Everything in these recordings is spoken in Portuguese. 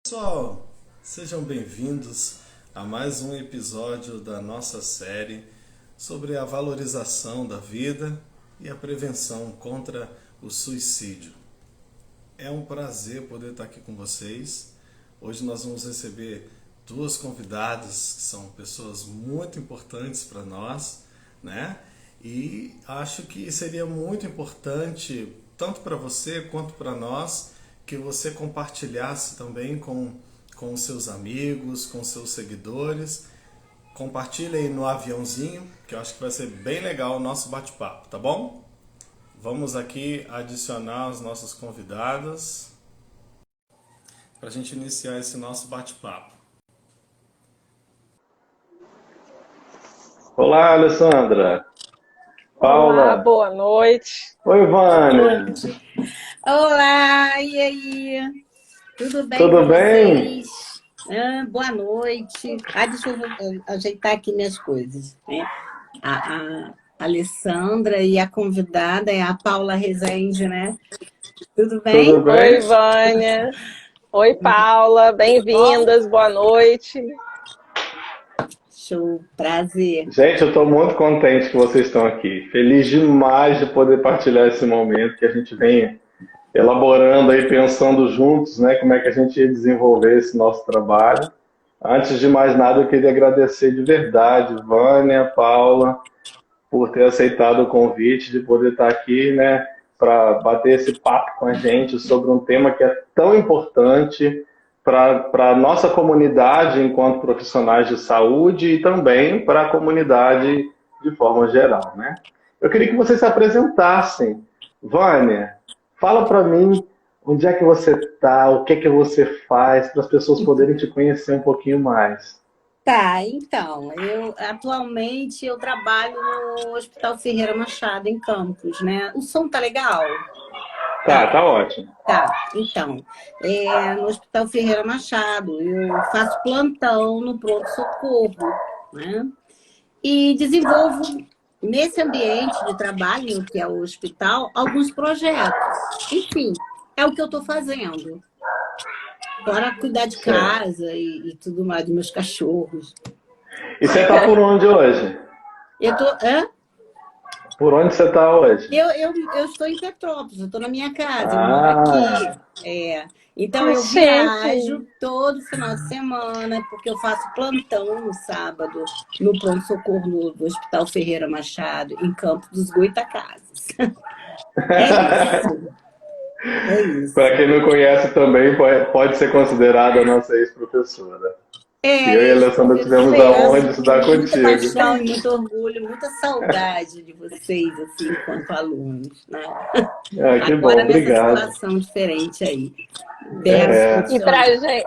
Pessoal, sejam bem-vindos a mais um episódio da nossa série sobre a valorização da vida e a prevenção contra o suicídio. É um prazer poder estar aqui com vocês. Hoje nós vamos receber duas convidadas que são pessoas muito importantes para nós, né? E acho que seria muito importante, tanto para você quanto para nós, que você compartilhasse também com os seus amigos, com seus seguidores. Compartilhe aí no aviãozinho, que eu acho que vai ser bem legal o nosso bate-papo, tá bom? Vamos aqui adicionar as nossas convidadas para a gente iniciar esse nosso bate-papo. Olá, Alessandra. Olá, Paula. boa noite. Oi, Boa Vânia. noite. Olá, e aí? Tudo bem Tudo com bem? vocês? Boa noite. Deixa eu ajeitar aqui minhas coisas, né? A Alessandra e a convidada é a Paula Rezende, né? Tudo Tudo bem? bem? Oi, Vânia. Oi, Paula. Bem-vindas, boa noite. Show, prazer. Gente, eu estou muito contente que vocês estão aqui. Feliz demais de poder partilhar esse momento que a gente vem elaborando aí, pensando juntos, né, como é que a gente ia desenvolver esse nosso trabalho. Antes de mais nada, eu queria agradecer de verdade, Vânia, Paula, por ter aceitado o convite de poder estar aqui, né, para bater esse papo com a gente sobre um tema que é tão importante para a nossa comunidade enquanto profissionais de saúde e também para a comunidade de forma geral, né? Eu queria que vocês se apresentassem. Vânia, fala para mim onde é que você está, o que é que você faz, para as pessoas poderem te conhecer um pouquinho mais. Tá, então, eu atualmente eu trabalho no Hospital Ferreira Machado, em Campos, né? O som tá legal? Tá, Tá. tá ótimo. Tá, então, no Hospital Ferreira Machado, eu faço plantão no pronto-socorro, né? E desenvolvo, nesse ambiente de trabalho, que é o hospital, alguns projetos. Enfim, é o que eu estou fazendo. Fora cuidar de Certo. casa e tudo mais, dos meus cachorros. E você está por onde hoje? Eu tô, Por onde você está hoje? eu estou em Petrópolis, eu estou na minha casa, eu moro aqui. Ah, Então Que eu chique. viajo todo final de semana, porque eu faço plantão no sábado, no pronto-socorro do Hospital Ferreira Machado, em Campos dos Goytacazes. É isso, é para isso. quem não conhece também, pode ser considerada a nossa ex-professora. Que eu e a Alessandra tivemos a Ex-professora, honra Sim. de estudar muita contigo. paixão e muito orgulho, muita saudade de vocês, assim, enquanto alunos, né? Ah, que bom, Agora nessa obrigado. situação diferente aí, delas É, E pra funcionar. gente,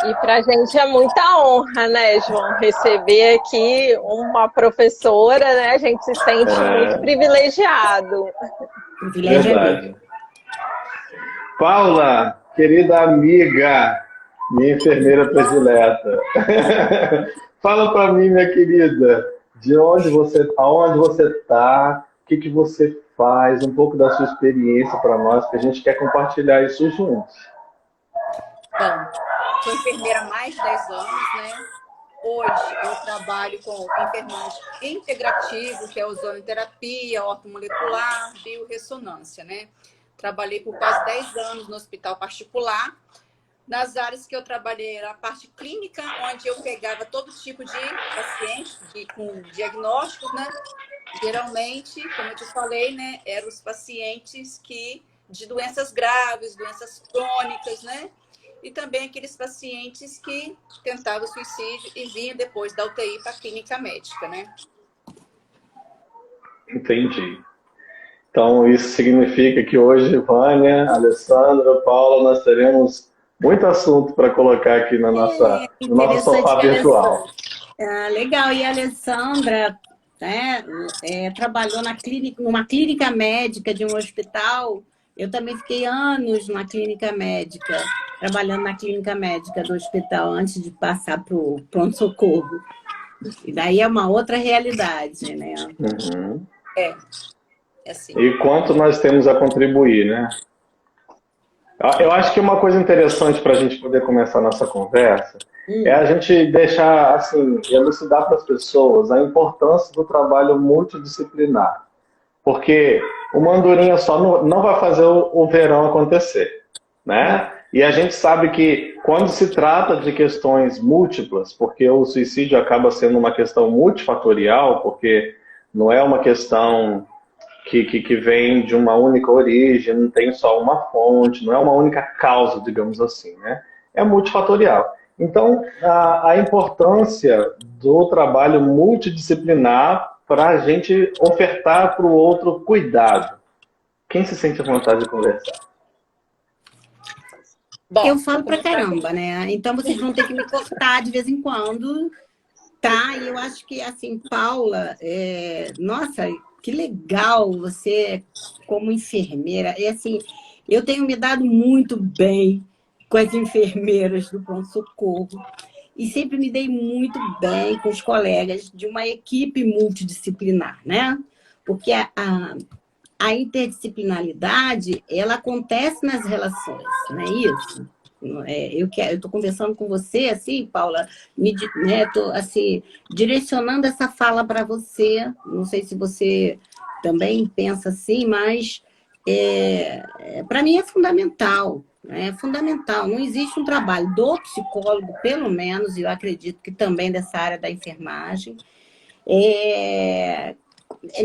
e pra gente é muita honra, né, João, receber aqui uma professora, né? A gente se sente muito é privilegiado. O privilégio é meu. verdade. Paula, querida amiga, minha enfermeira predileta. Fala para mim, minha querida, de onde você, aonde você está, o que que você faz, um pouco da sua experiência para nós, que a gente quer compartilhar isso juntos. Então, sou enfermeira há mais de 10 anos, né? Hoje eu trabalho com enfermagem integrativa, que é ozonoterapia, ortomolecular, biorressonância, né? Trabalhei por quase 10 anos no hospital particular. Nas áreas que eu trabalhei era a parte clínica, onde eu pegava todo tipo de pacientes com diagnósticos, né? Geralmente, como eu te falei, né? Eram os pacientes de doenças graves, doenças crônicas, né? E também aqueles pacientes que tentavam suicídio e vinham depois da UTI para a clínica médica, né? Entendi. Então, isso significa que hoje, Vânia, Alessandra, Paula, nós teremos muito assunto para colocar aqui na no nosso Interessante sofá que a Alessandra. virtual. Legal, e a Alessandra, né, trabalhou numa clínica médica de um hospital. Eu também fiquei anos numa clínica médica, trabalhando na clínica médica do hospital antes de passar para o pronto-socorro. E daí é uma outra realidade, né? É, é assim. E quanto nós temos a contribuir, né? Eu acho que uma coisa interessante para a gente poder começar a nossa conversa é Hum, a gente deixar, assim, elucidar para as pessoas a importância do trabalho multidisciplinar. Porque uma andorinha só não vai fazer o verão acontecer, né? E a gente sabe que quando se trata de questões múltiplas, porque o suicídio acaba sendo uma questão multifatorial, porque não é uma questão que vem de uma única origem, não tem só uma fonte, não é uma única causa, digamos assim, né? É multifatorial. Então, a importância do trabalho multidisciplinar para a gente ofertar para o outro cuidado. Quem se sente à vontade de conversar? eu Bom, vou falo pra começar aqui. caramba, né? Então vocês vão ter que me cortar de vez em quando, tá? E eu acho que, assim, Paula, nossa, que legal você como enfermeira. E, assim, eu tenho me dado muito bem com as enfermeiras do pronto-socorro e sempre me dei muito bem com os colegas de uma equipe multidisciplinar, né? Porque a interdisciplinaridade, ela acontece nas relações, não é isso? Eu estou conversando com você, assim, Paula, tô, assim, direcionando essa fala para você. Não sei se você também pensa assim, mas para mim é fundamental. É fundamental. Não existe um trabalho do psicólogo, pelo menos, e eu acredito que também dessa área da enfermagem, é,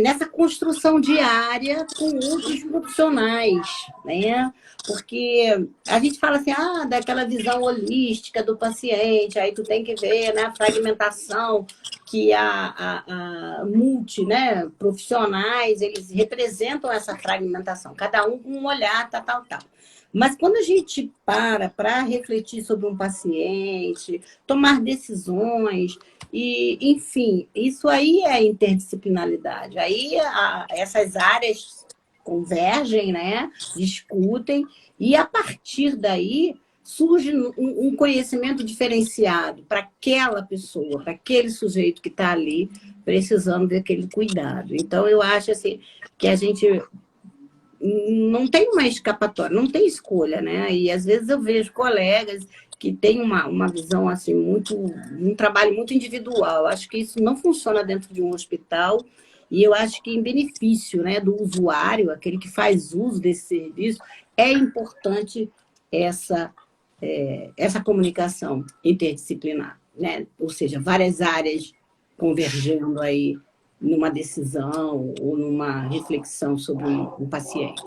nessa construção diária com outros profissionais, né? Porque a gente fala assim, daquela visão holística do paciente, aí tu tem que ver, né, a fragmentação que a multi, né, profissionais, eles representam essa fragmentação, cada um com um olhar, tal. Mas quando a gente para refletir sobre um paciente, tomar decisões, e, enfim, isso aí é interdisciplinaridade. Aí essas áreas convergem, né? Discutem, e a partir daí surge um conhecimento diferenciado para aquela pessoa, para aquele sujeito que está ali precisando daquele cuidado. Então, eu acho assim, que a gente não tem uma escapatória, não tem escolha, né? E às vezes eu vejo colegas que têm uma visão assim muito, um trabalho muito individual. Acho que isso não funciona dentro de um hospital e eu acho que em benefício, né, do usuário, aquele que faz uso desse serviço, é importante essa essa comunicação interdisciplinar, né? Ou seja, várias áreas convergendo aí numa decisão ou numa reflexão sobre um paciente.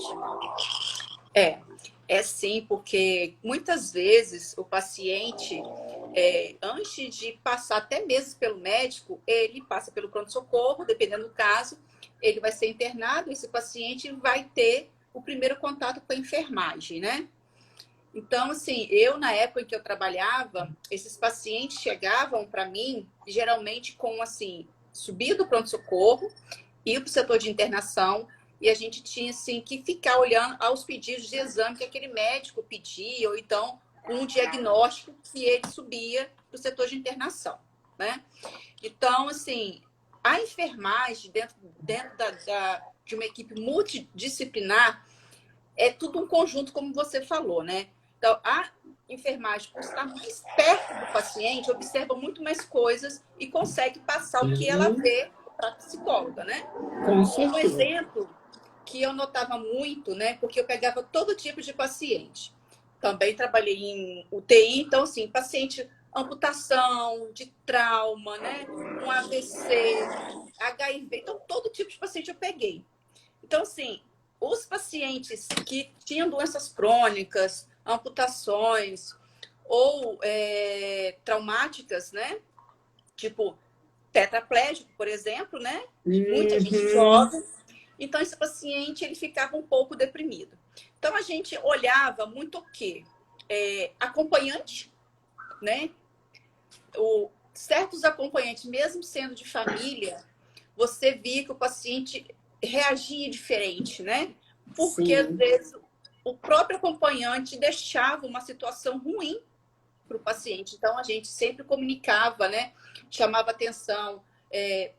É, é sim, porque muitas vezes o paciente, antes de passar até mesmo pelo médico, ele passa pelo pronto-socorro, dependendo do caso, ele vai ser internado, esse paciente vai ter o primeiro contato com a enfermagem, né? Então, assim, na época em que eu trabalhava, esses pacientes chegavam para mim, geralmente com, assim, subir do pronto-socorro, ir para o setor de internação, e a gente tinha, assim, que ficar olhando aos pedidos de exame que aquele médico pedia, ou então um diagnóstico que ele subia para o setor de internação, né? Então, assim, a enfermagem dentro de uma equipe multidisciplinar é tudo um conjunto, como você falou, né? Então, a enfermagem, por estar mais perto do paciente, observa muito mais coisas e consegue passar o que ela vê para a psicóloga, né? Com Um certeza. exemplo que eu notava muito, né? Porque eu pegava todo tipo de paciente. Também trabalhei em UTI, então, assim, paciente amputação, de trauma, né? Um AVC, HIV, então todo tipo de paciente eu peguei. Então, assim, os pacientes que tinham doenças crônicas, amputações ou traumáticas, né? Tipo tetraplégico, por exemplo, né? Muita gente Uhum. jovem. Então, esse paciente ele ficava um pouco deprimido. Então, a gente olhava muito o quê? Acompanhante, né? Certos acompanhantes, mesmo sendo de família, você via que o paciente reagia diferente, né? Porque, às Sim. vezes, o próprio acompanhante deixava uma situação ruim para o paciente. Então, a gente sempre comunicava, né? Chamava atenção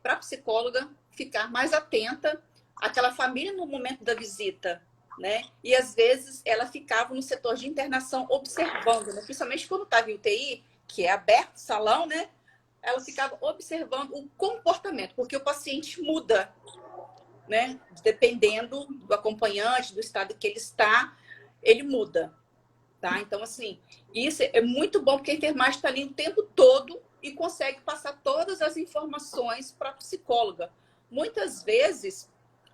para a psicóloga ficar mais atenta àquela família no momento da visita. né? E às vezes ela ficava no setor de internação observando, né? Principalmente quando estava em UTI, que é aberto o salão, né? Ela ficava observando o comportamento, porque o paciente muda, né? Dependendo do acompanhante, do estado que ele está, ele muda, tá? Então, assim, isso é muito bom, porque a enfermagem está ali o tempo todo e consegue passar todas as informações para a psicóloga. Muitas vezes,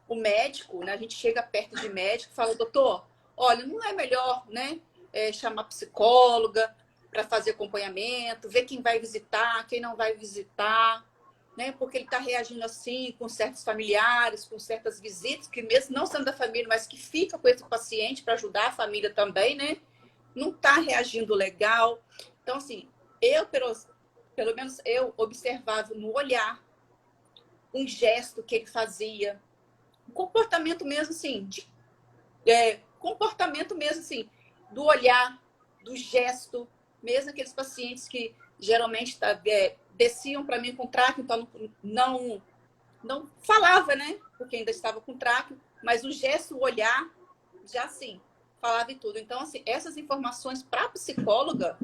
o médico, né? A gente chega perto de médico e fala, doutor, olha, não é melhor, né? Chamar psicóloga para fazer acompanhamento, ver quem vai visitar, quem não vai visitar, né? Porque ele está reagindo assim com certos familiares, com certas visitas, que mesmo não sendo da família, mas que fica com esse paciente para ajudar a família também, né? Não está reagindo legal. Então, assim, pelo menos eu observava no olhar, um gesto que ele fazia, um comportamento mesmo assim, comportamento mesmo assim, do olhar, do gesto, mesmo aqueles pacientes que geralmente desciam para mim com tráqueo, então não falava, né? Porque ainda estava com tráqueo, mas o gesto, o olhar, já assim, falava e tudo. Então, assim, essas informações para a psicóloga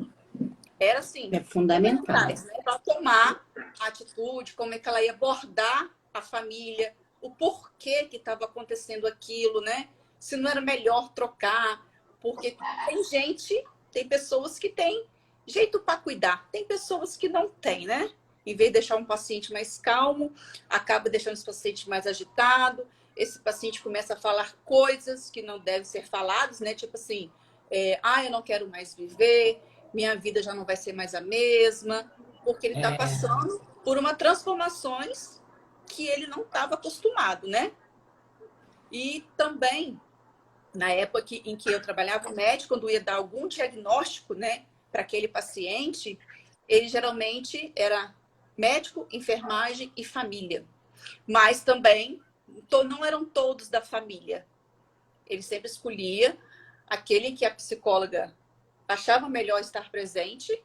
era assim, É fundamental. né? Para tomar a atitude, como é que ela ia abordar a família, o porquê que estava acontecendo aquilo, né? Se não era melhor trocar, porque tem pessoas que têm jeito para cuidar, tem pessoas que não têm, né? Em vez de deixar um paciente mais calmo, acaba deixando esse paciente mais agitado, esse paciente começa a falar coisas que não devem ser faladas, né? Tipo assim, eu não quero mais viver, minha vida já não vai ser mais a mesma, porque ele está passando por uma transformações que ele não estava acostumado, né? E também, na época em que eu trabalhava, o médico, quando ia dar algum diagnóstico, né, para aquele paciente, ele geralmente era médico, enfermagem e família. Mas também não eram todos da família. Ele sempre escolhia aquele que a psicóloga achava melhor estar presente,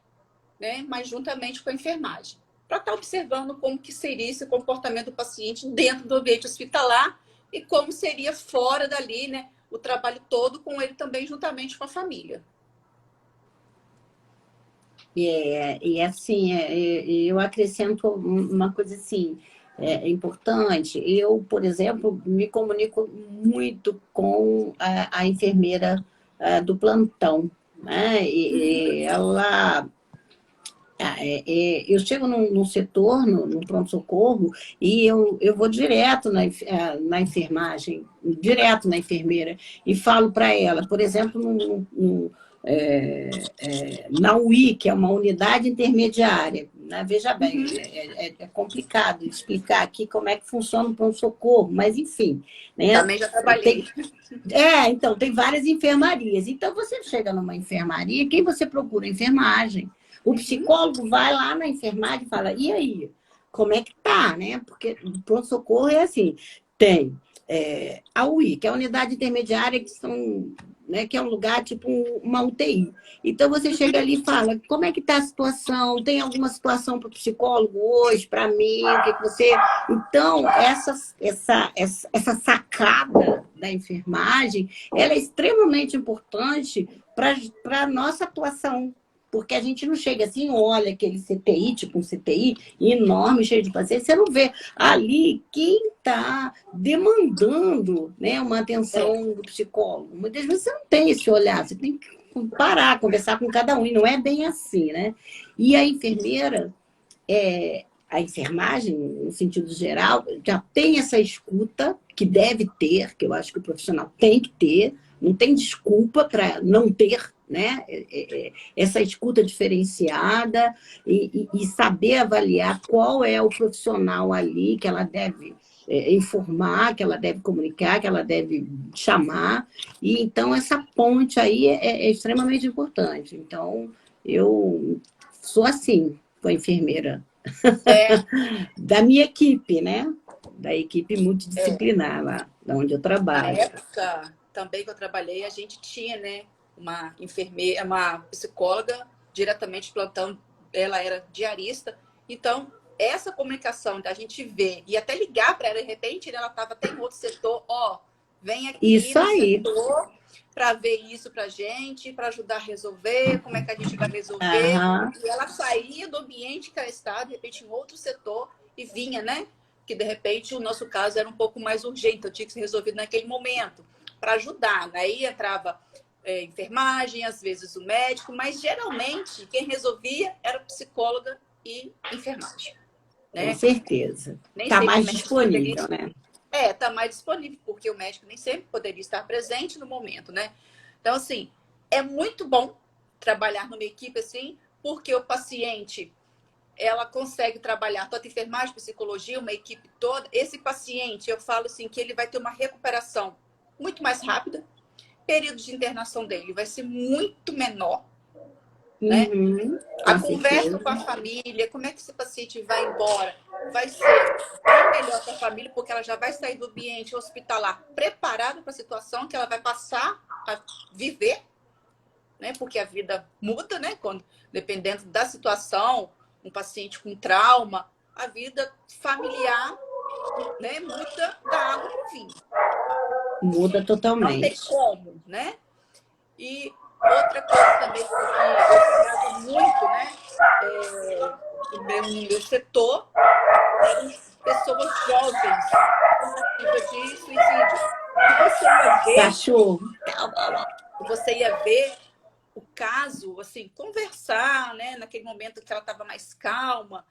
né, mas juntamente com a enfermagem, para estar observando como que seria esse comportamento do paciente dentro do ambiente hospitalar e como seria fora dali, né, o trabalho todo com ele também, juntamente com a família. E assim, eu acrescento uma coisa assim, importante. Eu, por exemplo, me comunico muito com a enfermeira do plantão, né? Eu chego num setor, no pronto-socorro, e eu vou direto na enfermagem, direto na enfermeira, e falo para ela, por exemplo, na UI, que é uma unidade intermediária, né? Veja bem, é complicado explicar aqui como é que funciona o pronto-socorro, mas enfim. Né? Também já trabalhei. Então, tem várias enfermarias. Então, você chega numa enfermaria, quem você procura? Enfermagem. O psicólogo vai lá na enfermagem e fala, e aí? Como é que tá, né? Porque o pronto-socorro é assim, tem a UI, que é a unidade intermediária, que é um lugar tipo uma UTI. Então, você chega ali e fala, como é que está a situação? Tem alguma situação para o psicólogo hoje, para mim? O que você... Então, essa sacada da enfermagem, ela é extremamente importante para a nossa atuação. Porque a gente não chega assim, olha aquele CTI, tipo um CTI enorme, cheio de pacientes, você não vê ali quem está demandando, né, uma atenção do psicólogo. Muitas vezes você não tem esse olhar, você tem que parar, conversar com cada um, e não é bem assim, né? E a enfermeira, a enfermagem, no sentido geral, já tem essa escuta, que deve ter, que eu acho que o profissional tem que ter, não tem desculpa para não ter, né? Essa escuta diferenciada e saber avaliar qual é o profissional ali que ela deve informar, que ela deve comunicar, que ela deve chamar. E então essa ponte aí é extremamente importante. Então eu sou assim com a enfermeira da minha equipe, né? Da equipe multidisciplinar lá, da onde eu trabalho. Na época também que eu trabalhei, a gente tinha, né, uma enfermeira, uma psicóloga diretamente de plantão, ela era diarista. Então, essa comunicação da gente ver e até ligar para ela, de repente, ela estava até em outro setor, vem aqui Isso no aí. setor para ver isso para a gente, para ajudar a resolver, como é que a gente vai resolver. Aham. E ela saía do ambiente que ela estava, de repente, em outro setor, e vinha, né? Que, de repente, o nosso caso era um pouco mais urgente, então tinha que ser resolvido naquele momento, para ajudar. Aí entrava enfermagem, às vezes o médico, mas, geralmente, quem resolvia era psicóloga e enfermagem. Com Né? certeza. Nem Está sempre o mais médico disponível, poderia... né? Tá mais disponível, porque o médico nem sempre poderia estar presente no momento, né? Então, assim, é muito bom trabalhar numa equipe assim, porque o paciente, ela consegue trabalhar tanto enfermagem, psicologia, uma equipe toda. Esse paciente, eu falo assim, que ele vai ter uma recuperação muito mais rápida, período de internação dele vai ser muito menor, né? Uhum, A com conversa certeza. com a família, como é que esse paciente vai embora, vai ser bem melhor para a família, porque ela já vai sair do ambiente hospitalar preparada para a situação que ela vai passar a viver, né? Porque a vida muda, né? Dependendo da situação, um paciente com trauma, a vida familiar, né, muda da água para o vinho. Muda Não tem totalmente. como, né? E outra coisa também que eu observava muito, né? No meu setor, eram pessoas jovens com tentativa de suicídio. Cachorro. Você ia ver o caso, assim, conversar, né? Naquele momento que ela estava mais calma,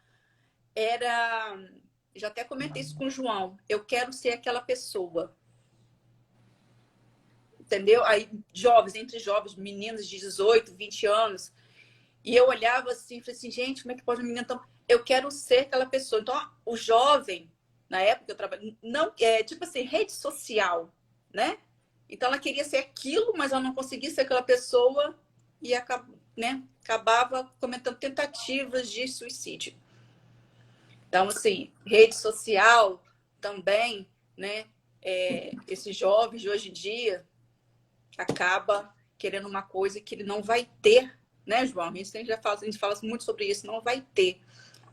já até comentei isso com o João, eu quero ser aquela pessoa. Entendeu? Aí, entre jovens, meninos de 18, 20 anos, e eu olhava assim, falei assim, gente, como é que pode uma menina tão... Eu quero ser aquela pessoa. Então, o jovem, na época que eu trabalhei, não, tipo assim, rede social, né? Então, ela queria ser aquilo, mas ela não conseguia ser aquela pessoa e acabava cometendo tentativas de suicídio. Então, assim, rede social também, né? Esses jovens de hoje em dia acaba querendo uma coisa que ele não vai ter, né, João? A gente fala muito sobre isso, não vai ter.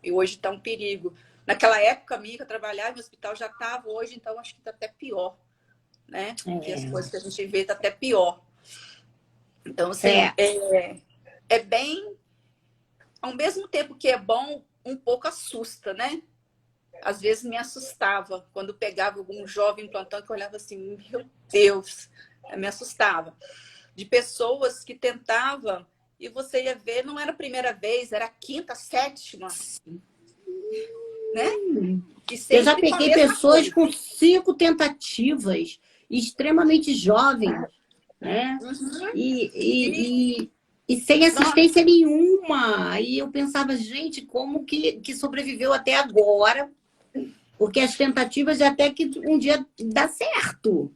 E hoje está um perigo. Naquela época minha que eu trabalhava no hospital já estava, hoje então acho que está até pior, né? Porque as coisas que a gente vê está até pior. Então, assim, é bem... Ao mesmo tempo que é bom, um pouco assusta, né? Às vezes me assustava quando pegava algum jovem em plantão que eu olhava assim, meu Deus, me assustava. De pessoas que tentavam e você ia ver, não era a primeira vez, era a quinta, sétima, né? Eu já peguei pessoas com 5 tentativas, extremamente jovens, né? Uhum. E sem assistência nenhuma. Aí eu pensava, gente, como que sobreviveu até agora? Porque as tentativas até que um dia dá certo,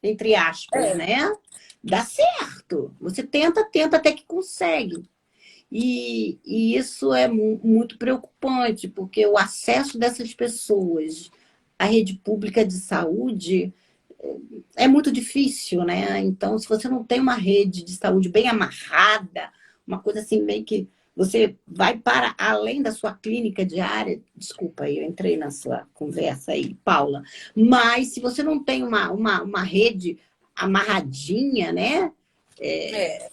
entre aspas, né? Dá certo. Você tenta até que consegue. E isso é muito preocupante, porque o acesso dessas pessoas à rede pública de saúde é muito difícil, né? Então, se você não tem uma rede de saúde bem amarrada, uma coisa assim, meio que você vai para além da sua clínica diária. Desculpa, eu entrei na sua conversa aí, Paula. Mas se você não tem uma rede amarradinha, né?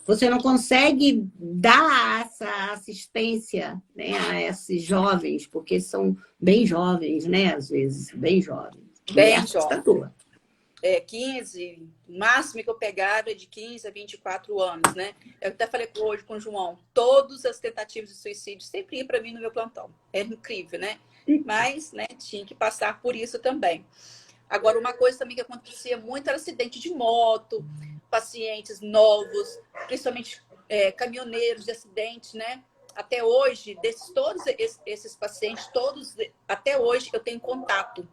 Você não consegue dar essa assistência, né, a esses jovens, porque são bem jovens, né? Às vezes, bem jovens. Bem jovens. 15, o máximo que eu pegava é de 15 a 24 anos, né? Eu até falei hoje com o João, todas as tentativas de suicídio sempre iam para mim no meu plantão. É incrível, né? Mas, né, tinha que passar por isso também. Agora, uma coisa também que acontecia muito era acidente de moto, pacientes novos, principalmente caminhoneiros de acidente, né? Até hoje, todos esses pacientes, até hoje eu tenho contato.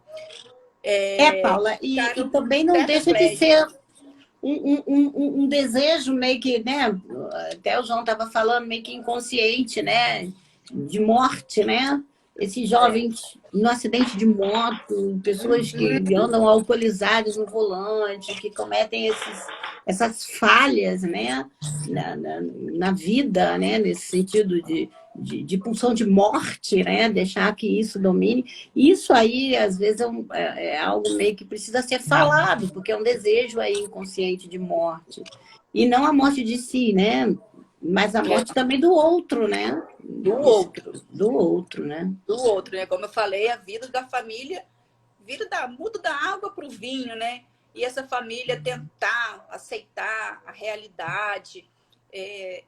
Paula, e também não deixa de ser um desejo meio que, né? Até o João estava falando, meio que inconsciente, né? De morte, né? esses jovens no acidente de moto, pessoas que andam alcoolizadas no volante, que cometem essas falhas, né, na vida, né, nesse sentido de pulsão de morte, né, deixar que isso domine. Isso aí, às vezes, é algo meio que precisa ser falado, porque é um desejo aí inconsciente de morte. E não a morte de si, né? Mas a morte também do outro, né? Do outro. Do outro, né? Do outro, né? Como eu falei, a vida da família muda da água para o vinho, né? E essa família tentar aceitar a realidade é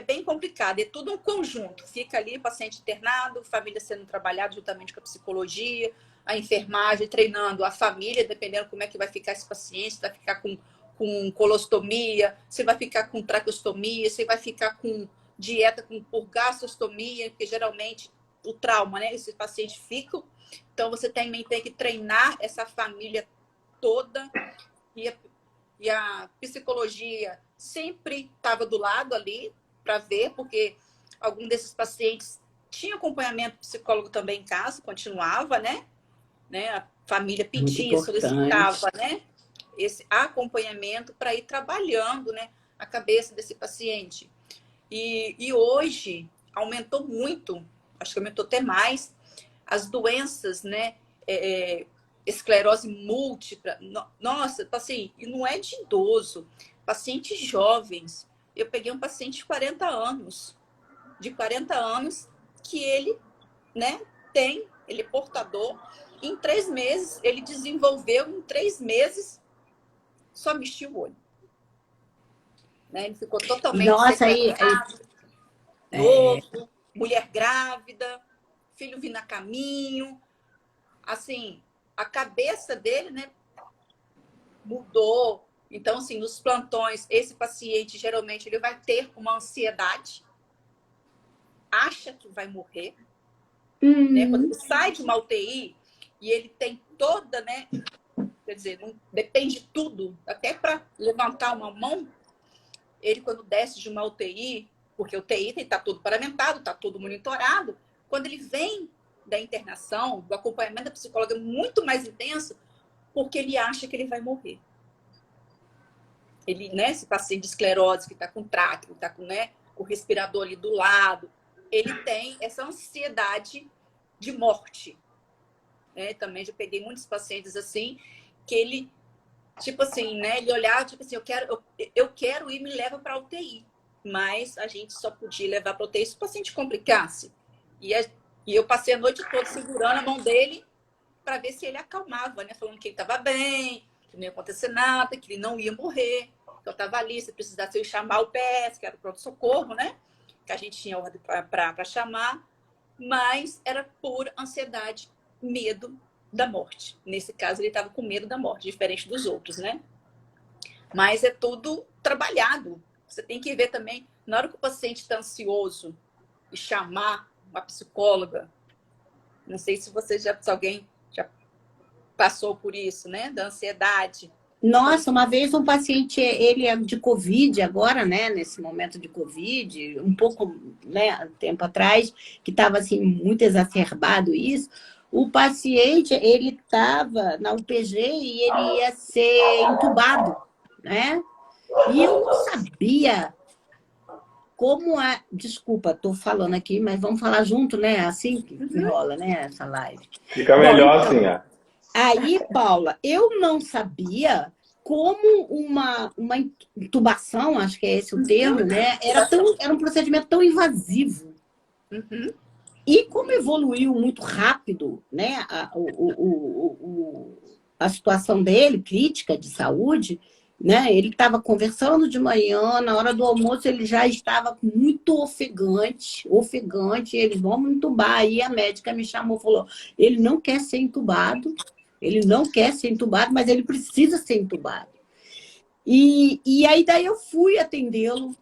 bem complicado. É tudo um conjunto. Fica ali paciente internado, família sendo trabalhada juntamente com a psicologia, a enfermagem treinando a família, dependendo como é que vai ficar esse paciente, se vai ficar com colostomia, se vai ficar com traqueostomia, se vai ficar com dieta por gastrostomia, porque geralmente o trauma, né? Esses pacientes ficam. Então, você também tem que treinar essa família toda. E a psicologia sempre estava do lado ali para ver, porque algum desses pacientes tinha acompanhamento psicólogo também em casa, continuava, né? A família pedia, solicitava, né? Esse acompanhamento para ir trabalhando, né, a cabeça desse paciente. E hoje aumentou muito, acho que aumentou até mais, as doenças, né, esclerose múltipla. Nossa, assim, e não é de idoso, pacientes jovens. Eu peguei um paciente de 40 anos, que ele, né, ele é portador. Em 3 meses, ele desenvolveu, em 3 meses, só mexia o olho. Né? Ele ficou totalmente novo, mulher grávida, filho vindo a caminho. Assim, a cabeça dele, né, mudou. Então, assim, nos plantões, esse paciente, geralmente, ele vai ter uma ansiedade, acha que vai morrer. Né? Quando ele sai de uma UTI e ele tem toda, né, quer dizer, não depende de tudo, até para levantar uma mão, ele quando desce de uma UTI, porque o UTI está tudo paramentado, está tudo monitorado, quando ele vem da internação, do acompanhamento da psicóloga é muito mais intenso, porque ele acha que ele vai morrer. Ele, né, esse paciente de esclerose que está com tráqueo, que está com, né, o respirador ali do lado, ele tem essa ansiedade de morte. Né? Também já peguei muitos pacientes assim, que ele, tipo assim, né, ele olhava, tipo assim, eu quero ir, me leva para a UTI. Mas a gente só podia levar para a UTI se o paciente complicasse. E eu passei a noite toda segurando a mão dele para ver se ele acalmava, né? Falando que ele estava bem, que não ia acontecer nada, que ele não ia morrer. Que eu estava ali, se precisasse eu chamar o PS, que era o pronto-socorro, né? Que a gente tinha ordem para chamar. Mas era por ansiedade, medo da morte. Nesse caso, ele estava com medo da morte, diferente dos outros, né? Mas é tudo trabalhado. Você tem que ver também, na hora que o paciente está ansioso, e chamar uma psicóloga. Não sei se se alguém já passou por isso, né? Da ansiedade. Nossa, uma vez um paciente, ele é de Covid agora, né? Nesse momento de Covid, um pouco, né, tempo atrás, que estava assim, muito exacerbado isso. O paciente, ele estava na UPG e ele ia ser entubado, né? E eu não sabia como é... Desculpa, estou falando aqui, mas vamos falar junto, né? Assim que rola, né? Essa live. Fica melhor assim, ó. Aí, Paula, eu não sabia como uma intubação, acho que é esse o termo, né? Era um procedimento tão invasivo. E como evoluiu muito rápido, né, a situação dele, crítica de saúde, né, ele estava conversando de manhã, na hora do almoço ele já estava muito ofegante, eles vão entubar. Aí a médica me chamou e falou, ele não quer ser entubado, mas ele precisa ser entubado. E aí daí eu fui atendê-lo,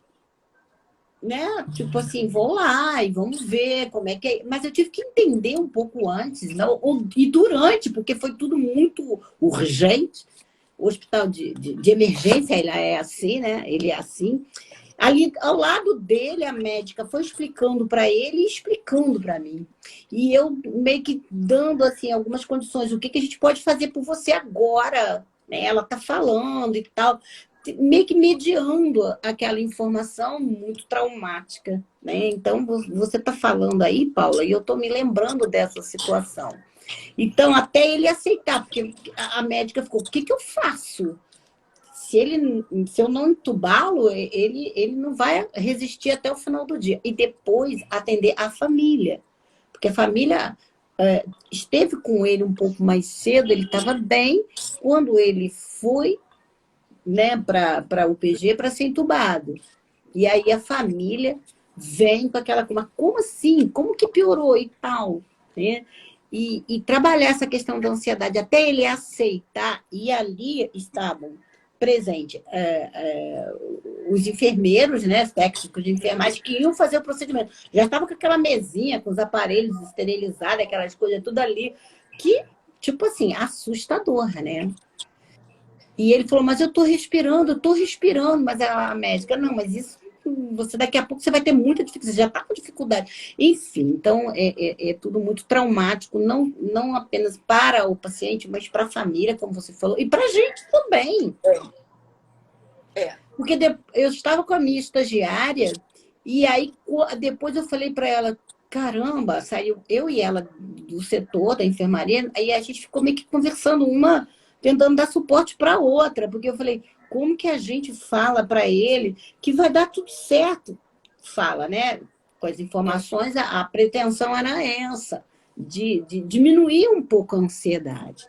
né? Tipo assim, vou lá e vamos ver como é que é. Mas eu tive que entender um pouco antes, não? E durante, porque foi tudo muito urgente. O hospital de emergência, ele é assim, né? Ele é assim. Ali, ao lado dele, a médica foi explicando para ele e explicando para mim. E eu meio que dando assim algumas condições. O que a gente pode fazer por você agora? Né? Ela está falando e tal. Meio que mediando aquela informação muito traumática. Né? Então, você está falando aí, Paula, e eu estou me lembrando dessa situação. Então, até ele aceitar, porque a médica ficou, o que eu faço? Se eu não entubá-lo, ele não vai resistir até o final do dia. E depois atender a família. Porque a família esteve com ele um pouco mais cedo, ele estava bem, quando ele foi, né, para o UPG para ser entubado. E aí a família vem com aquela... Como assim? Como que piorou e tal? Né? E trabalhar essa questão da ansiedade até ele aceitar, e ali estavam presentes os enfermeiros, né, os técnicos de enfermagem que iam fazer o procedimento. Já estava com aquela mesinha, com os aparelhos esterilizados, aquelas coisas tudo ali, que, tipo assim, assustador, né? E ele falou, mas eu estou respirando, mas a médica, não, mas isso, você daqui a pouco você vai ter muita dificuldade, você já está com dificuldade. Enfim, então é tudo muito traumático, não apenas para o paciente, mas para a família, como você falou, e para a gente também. Porque eu estava com a minha estagiária, e aí depois eu falei para ela, caramba, saiu eu e ela do setor da enfermaria, aí a gente ficou meio que conversando, uma tentando dar suporte para a outra, porque eu falei, como que a gente fala para ele que vai dar tudo certo? Fala, né? Com as informações, a pretensão era essa, de diminuir um pouco a ansiedade.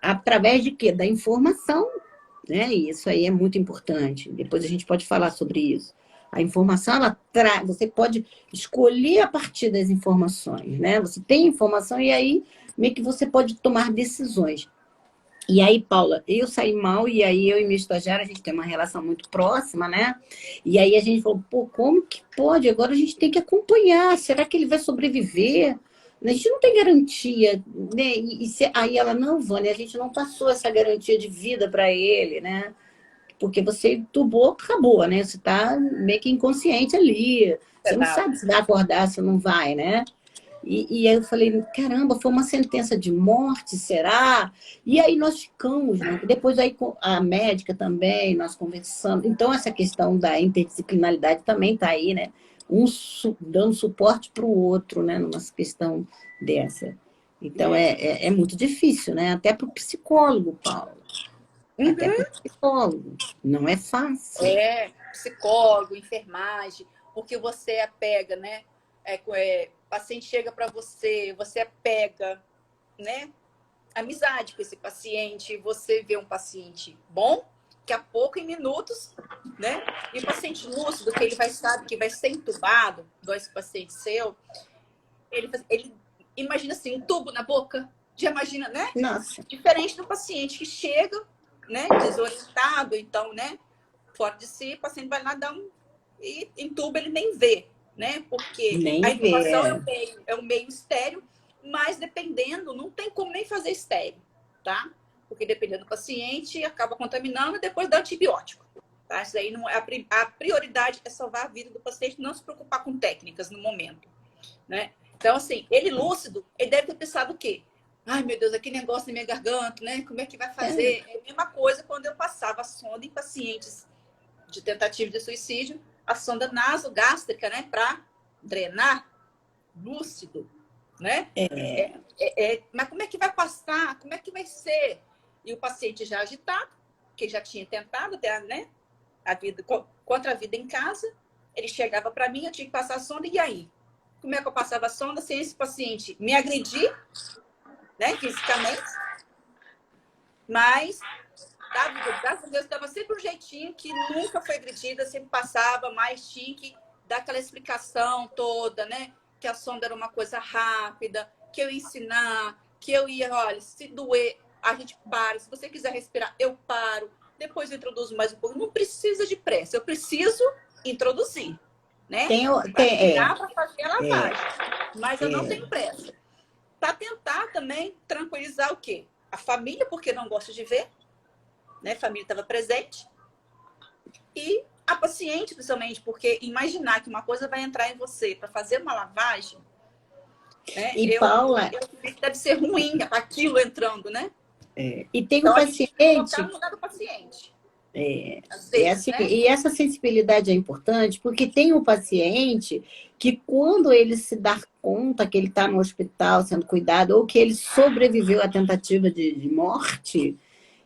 Através de quê? Da informação, né? E isso aí é muito importante. Depois a gente pode falar sobre isso. A informação, você pode escolher a partir das informações, né? Você tem informação e aí meio que você pode tomar decisões. E aí, Paula, eu saí mal, e aí eu e minha estagiária, a gente tem uma relação muito próxima, né? E aí a gente falou, pô, como que pode? Agora a gente tem que acompanhar, será que ele vai sobreviver? A gente não tem garantia, né? Aí ela, não, Vânia, a gente não passou essa garantia de vida para ele, né? Porque você entubou, acabou, né? Você está meio que inconsciente ali. Você não sabe se vai acordar, se não vai, né? E aí eu falei, caramba, foi uma sentença de morte, será? E aí nós ficamos, né? Depois aí a médica também, nós conversamos. Então essa questão da interdisciplinaridade também está aí, né? Dando suporte para o outro, né? Numa questão dessa. Então é muito difícil, né? Até para o psicólogo, Paulo. Até para o psicólogo. Não é fácil. Psicólogo, enfermagem, porque você apega, né? O paciente chega para você, você apega, né? Amizade com esse paciente, você vê um paciente bom, que a pouco, em minutos, né? E o paciente lúcido, que ele sabe que vai ser entubado, igual esse paciente seu, ele imagina assim, um tubo na boca, já imagina, né? Nossa. Diferente do paciente que chega, né? Desorientado, então, né? Fora de si, o paciente vai lá e entuba, ele nem vê. Né? Porque a intubação é um meio estéreo, mas dependendo, não tem como nem fazer estéreo, tá? Porque dependendo do paciente, acaba contaminando e depois dá antibiótico. Tá? Isso aí não é a prioridade é salvar a vida do paciente, não se preocupar com técnicas no momento. Né? Então, assim, ele lúcido, ele deve ter pensado o quê? Ai, meu Deus, aquele negócio na minha garganta, né? Como é que vai fazer? É a mesma coisa quando eu passava a sonda em pacientes de tentativa de suicídio, a sonda nasogástrica, né, para drenar, lúcido, né? Mas como é que vai passar? Como é que vai ser? E o paciente já agitado, que já tinha tentado, né, contra a vida em casa, ele chegava para mim, eu tinha que passar a sonda, e aí? Como é que eu passava a sonda sem esse paciente me agredir, né, fisicamente? Mas graças a Deus, dava sempre um jeitinho que nunca foi agredida, sempre passava, mas tinha que dar aquela explicação toda, né? Que a sonda era uma coisa rápida, que eu ia ensinar, que eu ia, olha, se doer, a gente para. Se você quiser respirar, eu paro. Depois eu introduzo mais um pouco. Não precisa de pressa, eu preciso introduzir, né? Para fazer a lavagem. Mas eu não tenho pressa. Para tentar também tranquilizar o quê? A família, porque não gosta de ver. Né? A família estava presente. E a paciente, principalmente, porque imaginar que uma coisa vai entrar em você para fazer uma lavagem, né? E Paula, Eu sei que deve ser ruim aquilo entrando, né? e tem o Então a gente tem que paciente. colocar no lugar do paciente. Às É vezes, assim, né? e essa sensibilidade é importante porque tem um paciente que, quando ele se dá conta que ele está no hospital sendo cuidado ou que ele sobreviveu à tentativa de morte,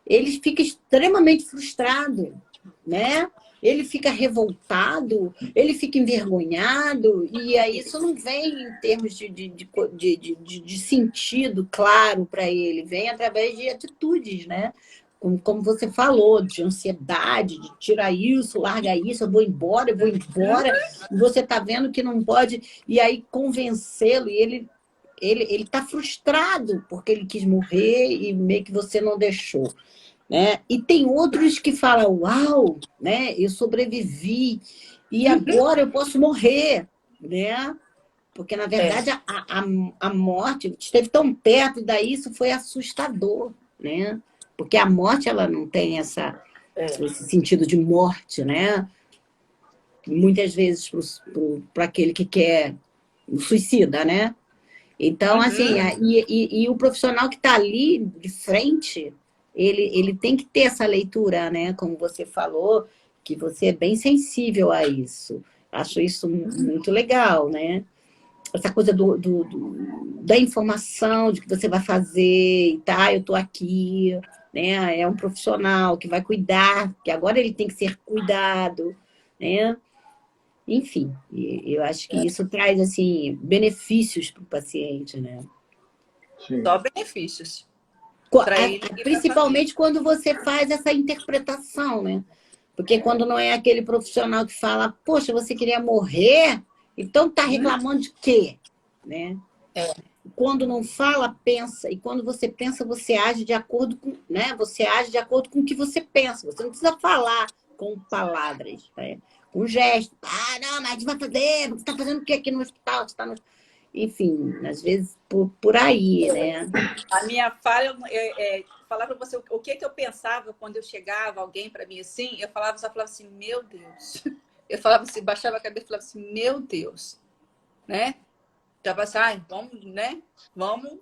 ele fica extremamente frustrado, né? Ele fica revoltado, ele fica envergonhado, e aí isso não vem em termos de sentido claro para ele, vem através de atitudes, né? Como você falou, de ansiedade, de tirar isso, larga isso, eu vou embora, e você está vendo que não pode, e aí convencê-lo, e ele está frustrado porque ele quis morrer e meio que você não deixou. Né? E tem outros que falam, uau, né? Eu sobrevivi e agora eu posso morrer, né? Porque, na verdade, a morte esteve tão perto e daí isso foi assustador, né? Porque a morte, ela não tem esse sentido de morte, né? Muitas vezes para aquele que quer suicida, né? Então, assim, e o profissional que está ali de frente, ele tem que ter essa leitura, né? Como você falou, que você é bem sensível a isso. Acho isso muito legal, né? Essa coisa da informação, de que você vai fazer, tá? Eu estou aqui, né? É um profissional que vai cuidar, que agora ele tem que ser cuidado, né? Enfim, eu acho que isso traz, assim, benefícios para o paciente, né? Sim. Só benefícios. Principalmente quando você faz essa interpretação, né? Porque quando não é aquele profissional que fala, poxa, você queria morrer, então tá reclamando de quê? Né? Quando não fala, pensa. E quando você pensa, você age de acordo com, né? Você age de acordo com o que você pensa. Você não precisa falar com palavras, né? Com gesto. Ah, não, mas a gente vai fazer. Você está fazendo o que aqui no hospital? Você tá no... Enfim, às vezes por aí, né? A minha falha é falar para você o que eu pensava quando eu chegava alguém para mim assim, eu falava assim, meu Deus. Eu falava assim, baixava a cabeça e falava assim, meu Deus, né? Já passar, vamos, né? Vamos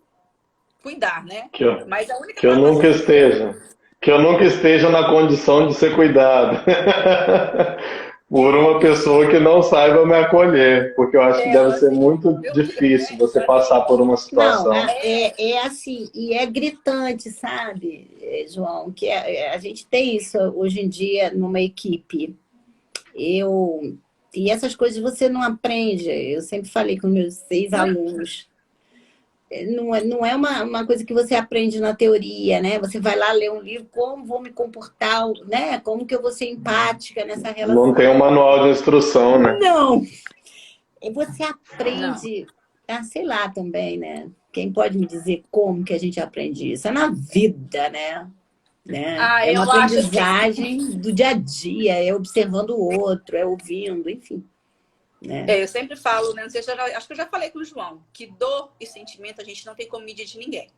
cuidar, né? Mas a única que eu nunca esteja na condição de ser cuidado por uma pessoa que não saiba me acolher, porque eu acho que deve ser muito difícil você passar por uma situação. Não, é assim, e é gritante, sabe, João, que a gente tem isso hoje em dia numa equipe. E essas coisas você não aprende. Eu sempre falei com meus 6 alunos. Não é uma coisa que você aprende na teoria, né? Você vai lá ler um livro, como vou me comportar, né? Como que eu vou ser empática nessa relação. Não tem um manual de instrução, né? Não! E você aprende, sei lá também, né? Quem pode me dizer como que a gente aprende isso? É na vida, né? É uma aprendizagem do dia a dia, é observando o outro, é ouvindo, enfim. Né? Eu sempre falo, né? Não sei, acho que eu já falei com o João, que dor e sentimento a gente não tem como medir de ninguém.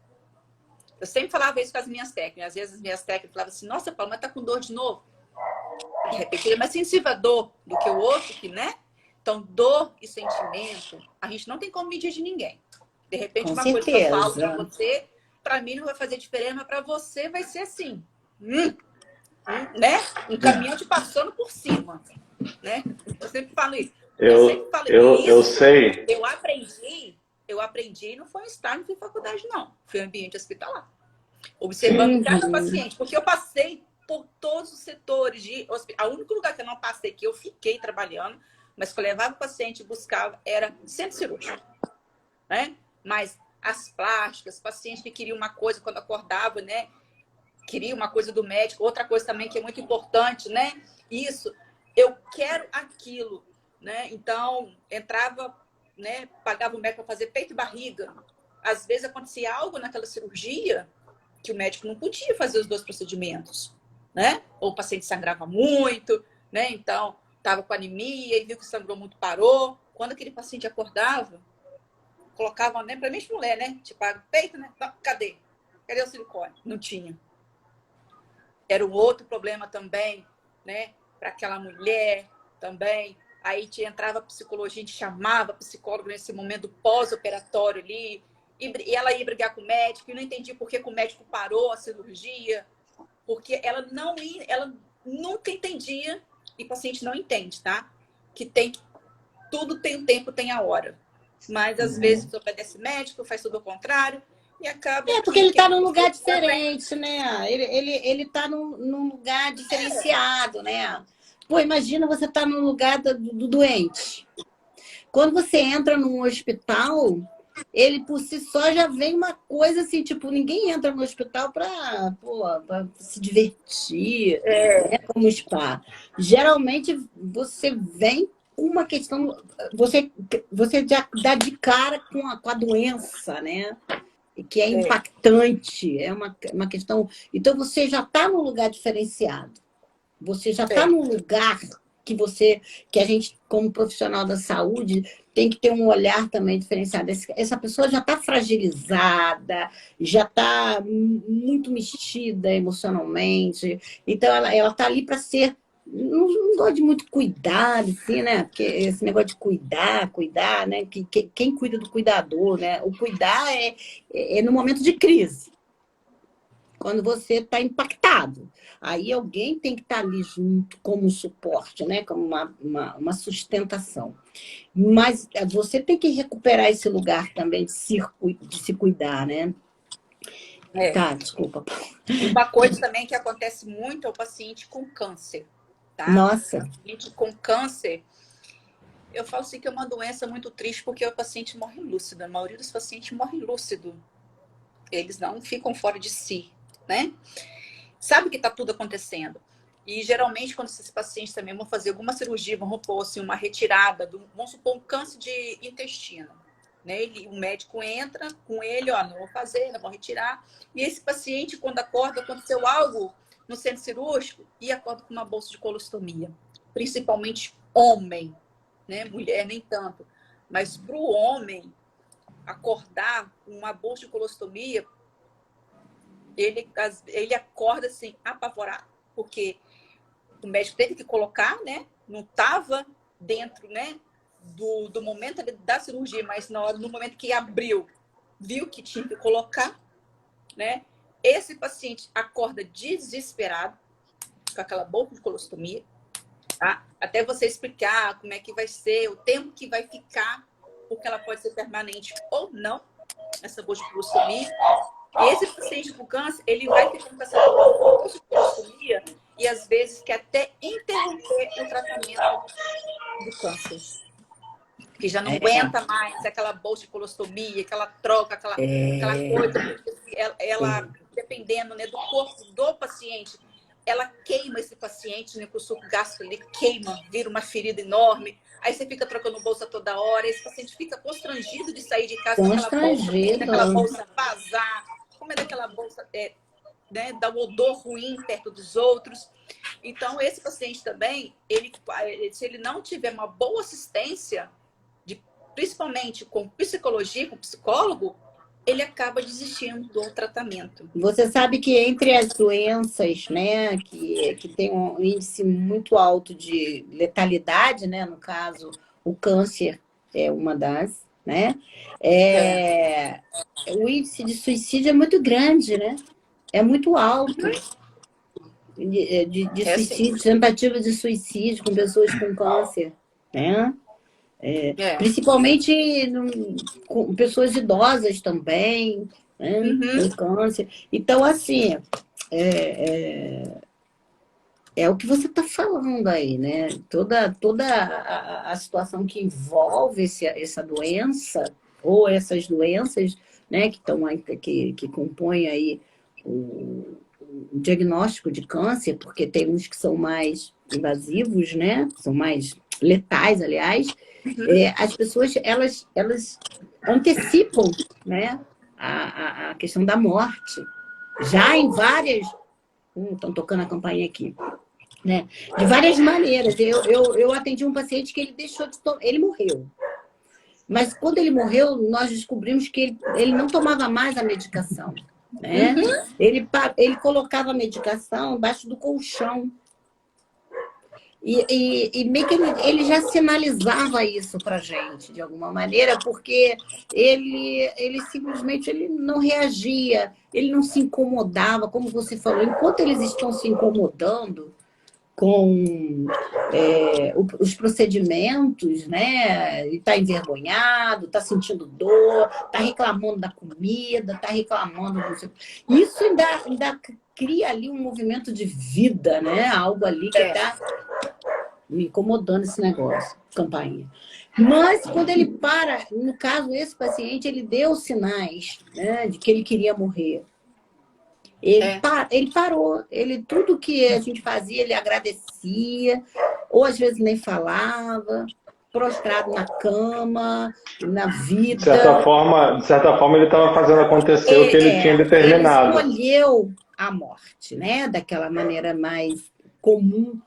Eu sempre falava isso com as minhas técnicas. Às vezes as minhas técnicas falavam assim, nossa, Paulo, mas tá com dor de novo. De repente ele é mais sensível à dor do que o outro, né? Então, dor e sentimento, a gente não tem como medir de ninguém. De repente, uma coisa que eu falo pra você, pra mim não vai fazer diferença, mas pra você vai ser assim. Né? Um caminhão te passando por cima. Né? Eu sempre falo isso. Eu sei. Eu aprendi, não foi um estágio, não foi faculdade, não. Foi ambiente hospitalar. Observando cada paciente. Porque eu passei por todos os setores de hospital. O único lugar que eu não passei, que eu fiquei trabalhando, mas que eu levava o paciente e buscava, era centro cirúrgico. Né? Mas as plásticas, pacientes que queriam uma coisa quando acordavam, né? Queriam uma coisa do médico. Outra coisa também que é muito importante, né? Isso, eu quero aquilo. Né? Então, entrava, né? Pagava o médico para fazer peito e barriga. Às vezes acontecia algo naquela cirurgia que o médico não podia fazer os 2 procedimentos. Né? Ou o paciente sangrava muito, né? Então, estava com anemia e viu que sangrou muito, parou. Quando aquele paciente acordava, colocavam, né? Para mim, mulher, né? Tipo, peito, né? Não, cadê? Cadê o silicone? Não tinha. Era um outro problema também, né? para aquela mulher também. Aí entrava a psicologia, a gente chamava psicólogo nesse momento pós-operatório ali, e ela ia brigar com o médico, e não entendia por que o médico parou a cirurgia, porque ela nunca entendia, e o paciente não entende, tá? Que tudo tem um tempo, tem a hora. Mas às vezes obedece médico, faz tudo ao contrário, e acaba. Porque ele está num lugar diferente, né? Ele está num lugar diferenciado, né? Pô, imagina você estar no lugar do doente. Quando você entra num hospital, ele por si só já vem uma coisa assim, tipo, ninguém entra no hospital para se divertir, né, como spa. Geralmente você vem com uma questão, você já dá de cara com a doença, né? Que é impactante, é uma questão. Então você já está num lugar diferenciado. Você já está num lugar que a gente, como profissional da saúde, tem que ter um olhar também diferenciado. Essa pessoa já está fragilizada, já está muito mexida emocionalmente. Então, ela está ali para ser... Não gosto de muito cuidado, assim, né? Porque esse negócio de cuidar, né? Quem cuida do cuidador, né? O cuidar é no momento de crise. Quando você está impactado. Aí alguém tem que estar ali junto como suporte, né? Como uma sustentação. Mas você tem que recuperar esse lugar também de se cuidar, né? Tá, desculpa. Uma coisa também que acontece muito é o paciente com câncer. Tá? Nossa. O paciente com câncer, eu falo assim que é uma doença muito triste porque o paciente morre lúcido. A maioria dos pacientes morre lúcido. Eles não ficam fora de si, né? Sabe que está tudo acontecendo. E geralmente, quando esses pacientes também vão fazer alguma cirurgia, vão pôr assim, uma retirada, vamos supor um câncer de intestino. Né? O médico entra com ele, ó, não vou fazer, não vou retirar. E esse paciente, quando acorda, aconteceu algo no centro cirúrgico e acorda com uma bolsa de colostomia. Principalmente homem, né? Mulher nem tanto. Mas para o homem acordar com uma bolsa de colostomia, ele acorda assim, apavorado, porque o médico teve que colocar, né? Não estava dentro, né? Do momento da cirurgia, mas no momento que abriu, viu que tinha que colocar, né? Esse paciente acorda desesperado com aquela bolsa de colostomia, tá? Até você explicar como é que vai ser, o tempo que vai ficar, porque ela pode ser permanente ou não, essa bolsa de colostomia. Esse paciente com câncer, ele vai ficando com essa bolsa de colostomia e às vezes quer até interromper o tratamento do câncer. Que já não aguenta mais aquela bolsa de colostomia, aquela troca, aquela coisa. Ela dependendo, né, do corpo do paciente, ela queima esse paciente, né, com o suco gástrico ali, queima, vira uma ferida enorme. Aí você fica trocando bolsa toda hora, esse paciente fica constrangido de sair de casa com aquela bolsa vazar, como daquela bolsa, né, dá um odor ruim perto dos outros. Então, esse paciente também, se ele não tiver uma boa assistência, principalmente com psicologia, com psicólogo, ele acaba desistindo do tratamento. Você sabe que entre as doenças, né, que tem um índice muito alto de letalidade, né, no caso, o câncer é uma das, né? O índice de suicídio é muito grande, né? É muito alto. De suicídio, tentativa de suicídio com pessoas com câncer, né? Principalmente com pessoas idosas também, né? Com câncer. Então, assim, é o que você está falando aí, né? Toda a situação que envolve essa doença, ou essas doenças, né, que compõem aí o diagnóstico de câncer, porque tem uns que são mais invasivos, né? São mais letais, aliás. As pessoas, elas antecipam, né, a questão da morte. Já em várias... Estão tocando a campainha aqui. Né? De várias maneiras. Eu atendi um paciente que ele deixou de tomar... Ele morreu. Mas quando ele morreu, nós descobrimos que ele não tomava mais a medicação. Né? Ele colocava a medicação embaixo do colchão. E meio que ele já sinalizava isso para a gente, de alguma maneira, porque ele simplesmente ele não reagia, ele não se incomodava, como você falou, enquanto eles estão se incomodando com os procedimentos, né? Ele está envergonhado, está sentindo dor, está reclamando da comida, está reclamando do seu... Isso ainda cria ali um movimento de vida, né? Algo ali que está me incomodando esse negócio, campainha. Mas quando ele para, no caso, esse paciente, ele deu sinais, né, de que ele queria morrer. Ele parou, tudo que a gente fazia, ele agradecia, ou às vezes nem falava, prostrado na cama, na vida. De certa forma ele estava fazendo acontecer o que ele tinha determinado. Ele escolheu a morte, né? Daquela maneira mais comum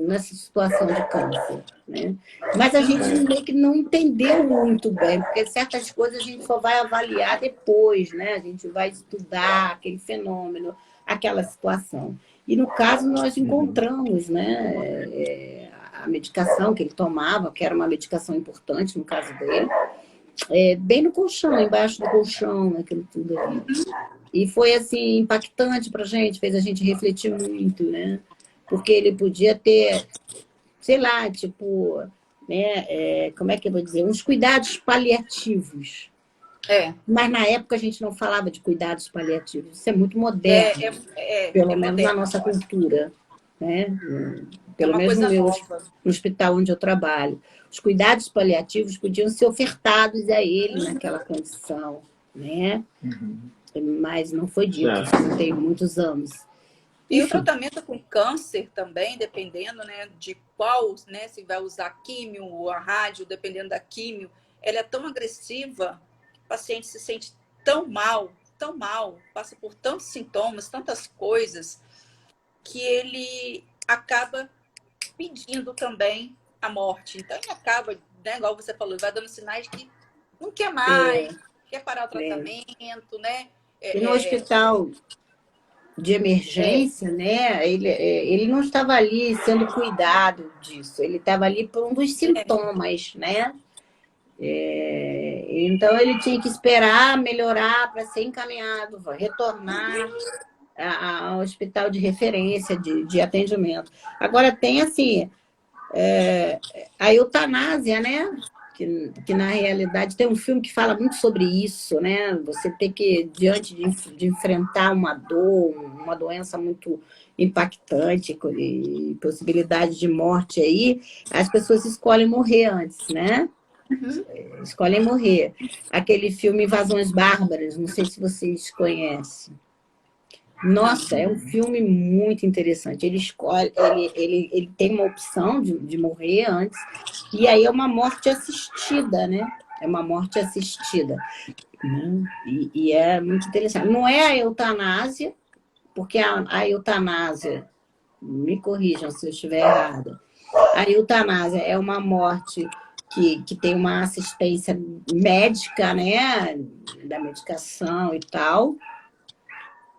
nessa situação de câncer, né? Mas a gente meio que não entendeu muito bem, porque certas coisas a gente só vai avaliar depois, né? A gente vai estudar aquele fenômeno, aquela situação. E no caso nós encontramos, né, a medicação que ele tomava, que era uma medicação importante no caso dele, bem no colchão, embaixo do colchão, naquilo tudo ali. E foi assim impactante para a gente, fez a gente refletir muito, né? Porque ele podia ter, sei lá, tipo, né, como é que eu vou dizer? Uns cuidados paliativos. Mas na época a gente não falava de cuidados paliativos. Isso é muito moderno, pelo menos na nossa cultura. Né? Pelo menos no hospital onde eu trabalho. Os cuidados paliativos podiam ser ofertados a ele naquela condição. Né? Mas não foi dito, isso tem muitos anos. E o tratamento com câncer também, dependendo, né, de qual, né, se vai usar químio ou a rádio, dependendo da químio, ela é tão agressiva, o paciente se sente tão mal, passa por tantos sintomas, tantas coisas, que ele acaba pedindo também a morte. Então, ele acaba, né, igual você falou, vai dando sinais de que não quer mais, quer parar o tratamento, né? E no hospital de emergência, né? Ele não estava ali sendo cuidado disso, ele estava ali por um dos sintomas, né? Então ele tinha que esperar melhorar para ser encaminhado, retornar ao hospital de referência de atendimento. Agora tem assim a eutanásia, né? Que na realidade tem um filme que fala muito sobre isso, né? Você tem que, diante de enfrentar uma dor, uma doença muito impactante e possibilidade de morte aí, as pessoas escolhem morrer antes, né? Escolhem morrer. Aquele filme Invasões Bárbaras, não sei se vocês conhecem. Nossa, é um filme muito interessante. Ele escolhe, ele tem uma opção de morrer antes, e aí é uma morte assistida, né? É uma morte assistida. E é muito interessante. Não é a eutanásia, porque a eutanásia, me corrijam se eu estiver errada, a eutanásia é uma morte que tem uma assistência médica, né? Da medicação e tal,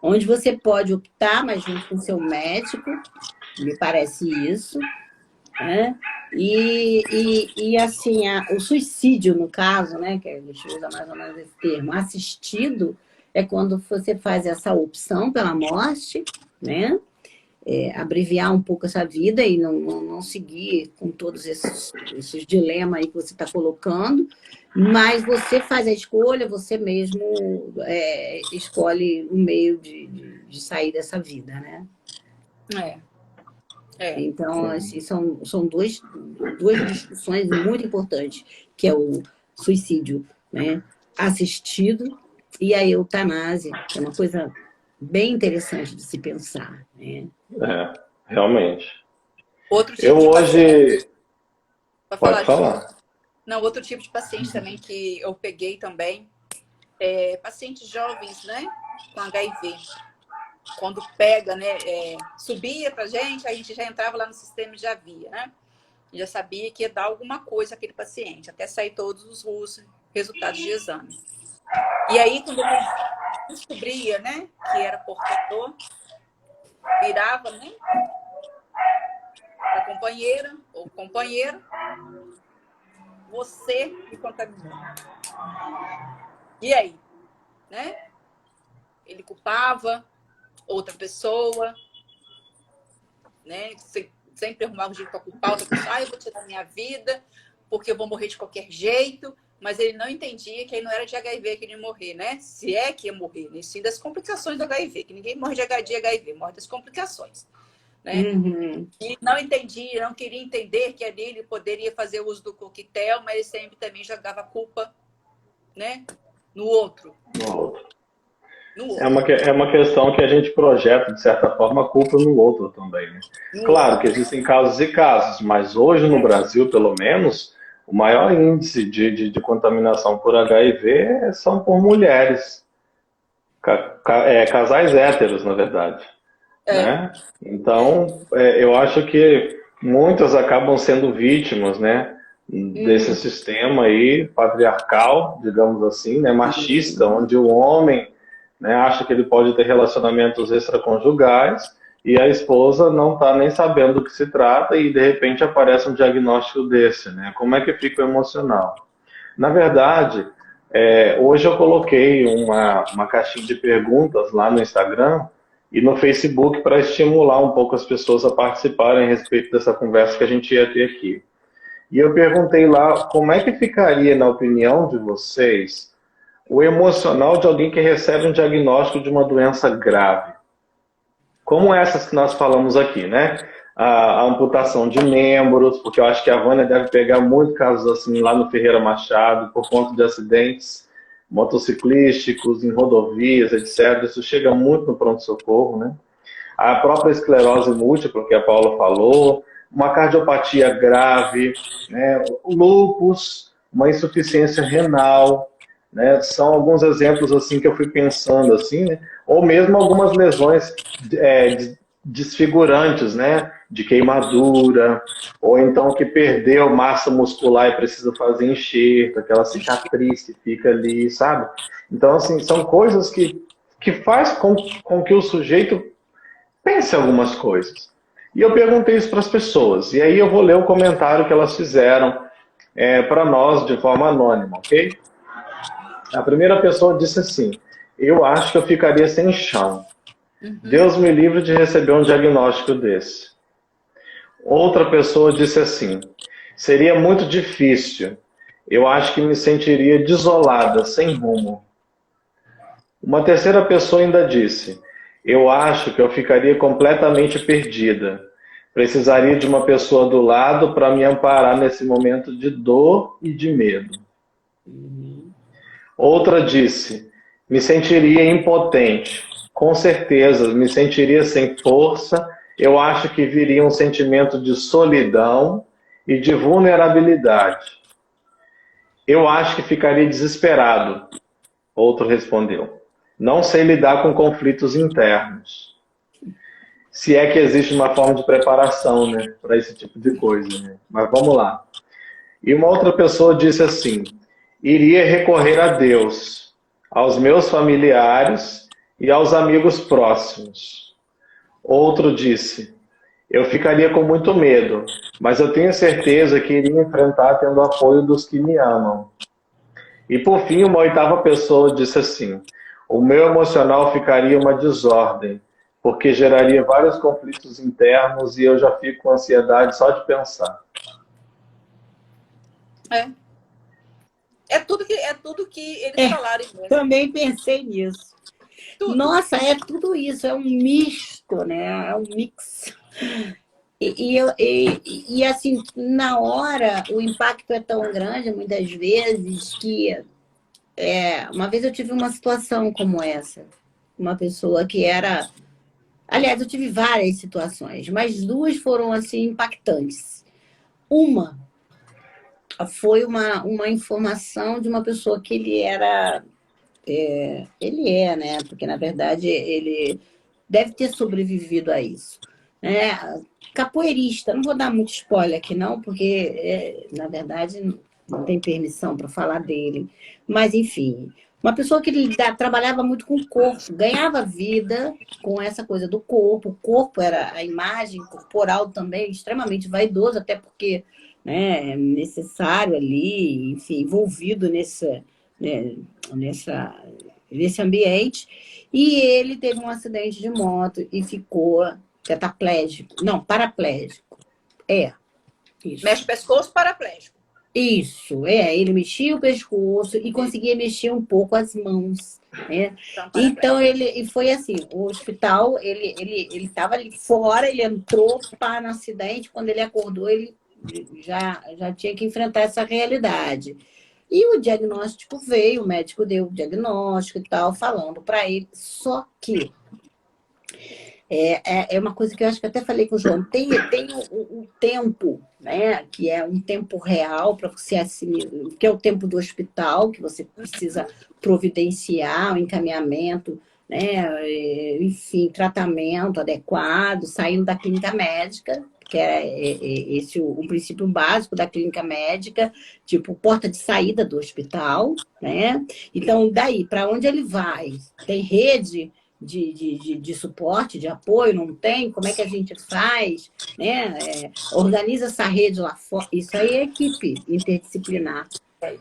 onde você pode optar, mas junto com o seu médico, me parece isso, né? E assim, o suicídio, no caso, né, que a gente usa mais ou menos esse termo, assistido, é quando você faz essa opção pela morte, né? Abreviar um pouco essa vida e não seguir com todos esses dilemas aí que você está colocando, mas você faz a escolha, você mesmo escolhe o meio de sair dessa vida, né? Então, assim, são duas discussões muito importantes, que é o suicídio, né, assistido e a eutanásia, que é uma coisa bem interessante de se pensar, né? Realmente. Outro tipo eu de hoje... Pode falar. Não, outro tipo de paciente também que eu peguei também, pacientes jovens, né, com HIV. Quando pega, né, subia pra gente, a gente já entrava lá no sistema e já via, né? Já sabia que ia dar alguma coisa àquele paciente, até sair todos os resultados de exame. E aí, quando eu descobria, né, que era portador, virava, né, para companheira ou companheiro, você me contaminou. E aí? Né? Ele culpava outra pessoa, né? Sempre arrumava um jeito para culpar outra pessoa. Eu vou tirar minha vida porque eu vou morrer de qualquer jeito. Mas ele não entendia que aí não era de HIV que ele ia morrer, né? Se é que ia morrer, né? Sim, das complicações do HIV, que ninguém morre de HIV, morre das complicações, né? Uhum. E não entendia, não queria entender que ali ele poderia fazer uso do coquetel, mas ele sempre também jogava a culpa, né? No outro. No outro. No outro. É uma questão que a gente projeta, de certa forma, a culpa no outro também, né? Claro que existem casos e casos, mas hoje no Brasil, pelo menos, o maior índice de contaminação por HIV são por mulheres. Casais héteros, na verdade. Né? Então, eu acho que muitas acabam sendo vítimas, né, desse sistema aí patriarcal, digamos assim, né, machista, onde o homem, né, acha que ele pode ter relacionamentos extraconjugais e a esposa não está nem sabendo do que se trata e de repente aparece um diagnóstico desse, né? Como é que fica o emocional? Na verdade, hoje eu coloquei uma caixinha de perguntas lá no Instagram e no Facebook para estimular um pouco as pessoas a participarem a respeito dessa conversa que a gente ia ter aqui. E eu perguntei lá como é que ficaria, na opinião de vocês, o emocional de alguém que recebe um diagnóstico de uma doença grave. Como essas que nós falamos aqui, né? A amputação de membros, porque eu acho que a Vânia deve pegar muitos casos assim lá no Ferreira Machado, por conta de acidentes motociclísticos, em rodovias, etc. Isso chega muito no pronto-socorro, né? A própria esclerose múltipla, que a Paula falou, uma cardiopatia grave, né? O lúpus, uma insuficiência renal, né? São alguns exemplos assim que eu fui pensando assim, né? Ou mesmo algumas lesões desfigurantes, né? De queimadura, ou então que perdeu massa muscular e precisa fazer enxerto, aquela cicatriz que fica ali, sabe? Então, assim, são coisas que faz com que o sujeito pense algumas coisas. E eu perguntei isso para as pessoas, e aí eu vou ler o comentário que elas fizeram para nós de forma anônima, ok? A primeira pessoa disse assim: eu acho que eu ficaria sem chão. Deus me livre de receber um diagnóstico desse. Outra pessoa disse assim: seria muito difícil. Eu acho que me sentiria desolada, sem rumo. Uma terceira pessoa ainda disse: eu acho que eu ficaria completamente perdida. Precisaria de uma pessoa do lado para me amparar nesse momento de dor e de medo. Outra disse: me sentiria impotente. Com certeza, me sentiria sem força. Eu acho que viria um sentimento de solidão e de vulnerabilidade. Eu acho que ficaria desesperado. Outro respondeu: não sei lidar com conflitos internos. Se é que existe uma forma de preparação, né, para esse tipo de coisa, né? Mas vamos lá. E uma outra pessoa disse assim: iria recorrer a Deus, aos meus familiares e aos amigos próximos. Outro disse: eu ficaria com muito medo, mas eu tenho certeza que iria enfrentar tendo o apoio dos que me amam. E por fim, uma oitava pessoa disse assim: o meu emocional ficaria uma desordem, porque geraria vários conflitos internos e eu já fico com ansiedade só de pensar. É tudo que eles falaram. Mesmo. Também pensei nisso. Tudo. Nossa, é tudo isso, é um misto, né? É um mix. E assim, na hora, o impacto é tão grande, muitas vezes, que uma vez eu tive uma situação como essa. Uma pessoa que era... Aliás, eu tive várias situações, mas duas foram, assim, impactantes. Uma foi uma informação de uma pessoa que ele era... né? Porque, na verdade, ele deve ter sobrevivido a isso. Capoeirista, não vou dar muito spoiler aqui não, porque, na verdade, não tem permissão para falar dele. Mas, enfim, uma pessoa que trabalhava muito com o corpo, ganhava vida com essa coisa do corpo. O corpo era a imagem corporal também, extremamente vaidoso, até porque, né, é necessário ali, enfim, envolvido né, nesse ambiente. E ele teve um acidente de moto e ficou tetraplégico. Não, paraplégico. Isso. Mexe o pescoço, paraplégico. Isso, ele mexia o pescoço e conseguia mexer um pouco as mãos, né? Então, e foi assim, o hospital, ele estava ali fora, ele entrou no acidente, quando ele acordou, ele já tinha que enfrentar essa realidade. E o diagnóstico veio, o médico deu o diagnóstico e tal, falando para ele, só que é uma coisa que eu acho que até falei com o João, tem um tempo, né, que é um tempo real para você assimilar, que é o tempo do hospital, que você precisa providenciar o encaminhamento, né, enfim, tratamento adequado, saindo da clínica médica, que é esse um princípio básico da clínica médica, tipo porta de saída do hospital, né? Então, daí, para onde ele vai? Tem rede de suporte, de apoio, não tem? Como é que a gente faz? Né? Organiza essa rede lá fora. Isso aí é equipe interdisciplinar,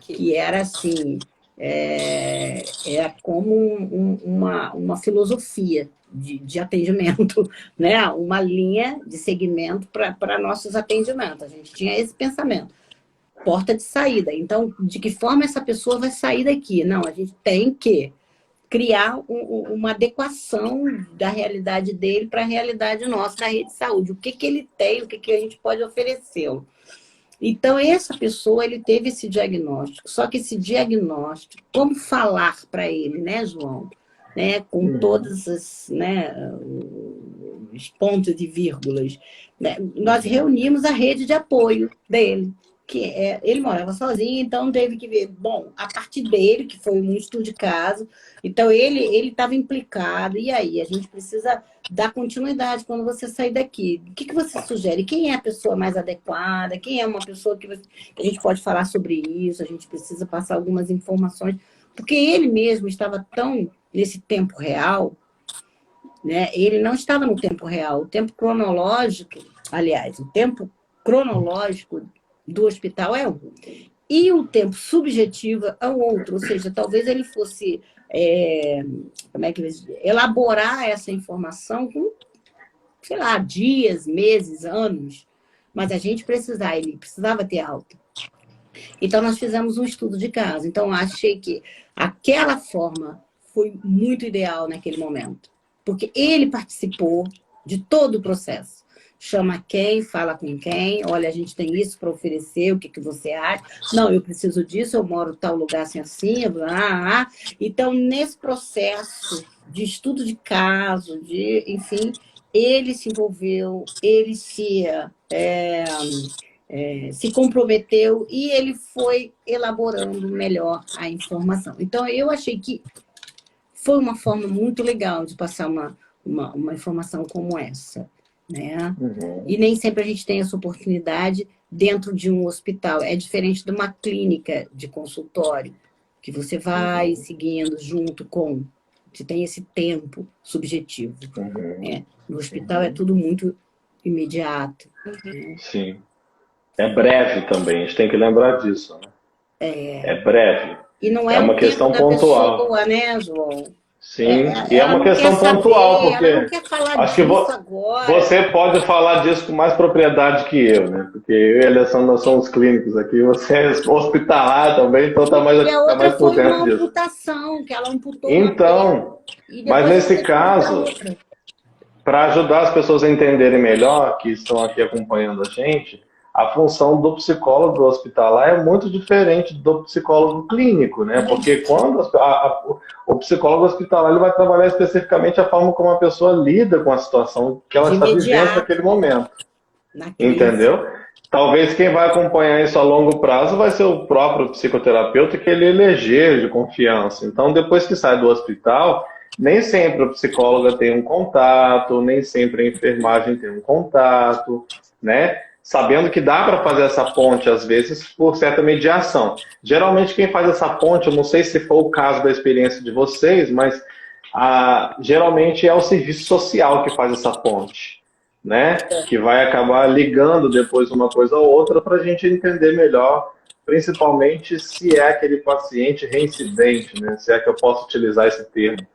que era assim, como uma filosofia de atendimento, né? Uma linha de segmento para nossos atendimentos. A gente tinha esse pensamento. Porta de saída. Então, de que forma essa pessoa vai sair daqui? Não, a gente tem que criar uma adequação da realidade dele para a realidade nossa, da rede de saúde. O que ele tem, o que a gente pode oferecê-lo. Então, essa pessoa, ele teve esse diagnóstico. Só que esse diagnóstico, como falar para ele, né, João? Né, com todos os pontos e vírgulas. Né? Nós reunimos a rede de apoio dele. Ele morava sozinho, então teve que ver, bom, a partir dele, que foi um estudo de caso, então ele estava implicado, e aí, a gente precisa dar continuidade quando você sair daqui. O que você sugere? Quem é a pessoa mais adequada? Quem é uma pessoa que a gente pode falar sobre isso? A gente precisa passar algumas informações, porque ele mesmo estava tão nesse tempo real, né? Ele não estava no tempo real, o tempo cronológico, aliás, o tempo cronológico do hospital é um. E o tempo subjetivo é o outro. Ou seja, talvez ele fosse elaborar essa informação com, sei lá, dias, meses, anos. Mas ele precisava ter alta. Então, nós fizemos um estudo de caso. Então, achei que aquela forma foi muito ideal naquele momento. Porque ele participou de todo o processo. Chama quem, fala com quem, olha, a gente tem isso para oferecer, o que você acha? Não, eu preciso disso, eu moro em tal lugar assim, blá. Então, nesse processo de estudo de caso, enfim, ele se envolveu, ele se comprometeu e ele foi elaborando melhor a informação. Então, eu achei que foi uma forma muito legal de passar uma informação como essa. Né? E nem sempre a gente tem essa oportunidade dentro de um hospital. É diferente de uma clínica de consultório, que você vai seguindo junto com... Você tem esse tempo subjetivo. Né? No hospital é tudo muito imediato. Né? Sim. É breve também, a gente tem que lembrar disso. Né? É breve. E não é uma questão pontual. Pessoa, né, João? Sim, e é uma questão pontual, porque ela não quer falar acho que agora. Você pode falar disso com mais propriedade que eu, né? Porque eu e a Alessandra, nós somos clínicos aqui, você é hospitalar também, então está mais por dentro disso. Amputação, que ela amputou. Então, mas nesse caso, para ajudar as pessoas a entenderem melhor, que estão aqui acompanhando a gente, a função do psicólogo hospitalar é muito diferente do psicólogo clínico, né? Porque quando o psicólogo hospitalar ele vai trabalhar especificamente a forma como a pessoa lida com a situação que ela está vivendo naquele momento. Entendeu? Talvez quem vai acompanhar isso a longo prazo vai ser o próprio psicoterapeuta que ele eleger de confiança. Então, depois que sai do hospital, nem sempre o psicólogo tem um contato, nem sempre a enfermagem tem um contato, né? sabendo que dá para fazer essa ponte, às vezes, por certa mediação. Geralmente, quem faz essa ponte, eu não sei se foi o caso da experiência de vocês, mas geralmente é o serviço social que faz essa ponte, né? Que vai acabar ligando depois uma coisa a outra para a gente entender melhor, principalmente se é aquele paciente reincidente, né? Se é que eu posso utilizar esse termo.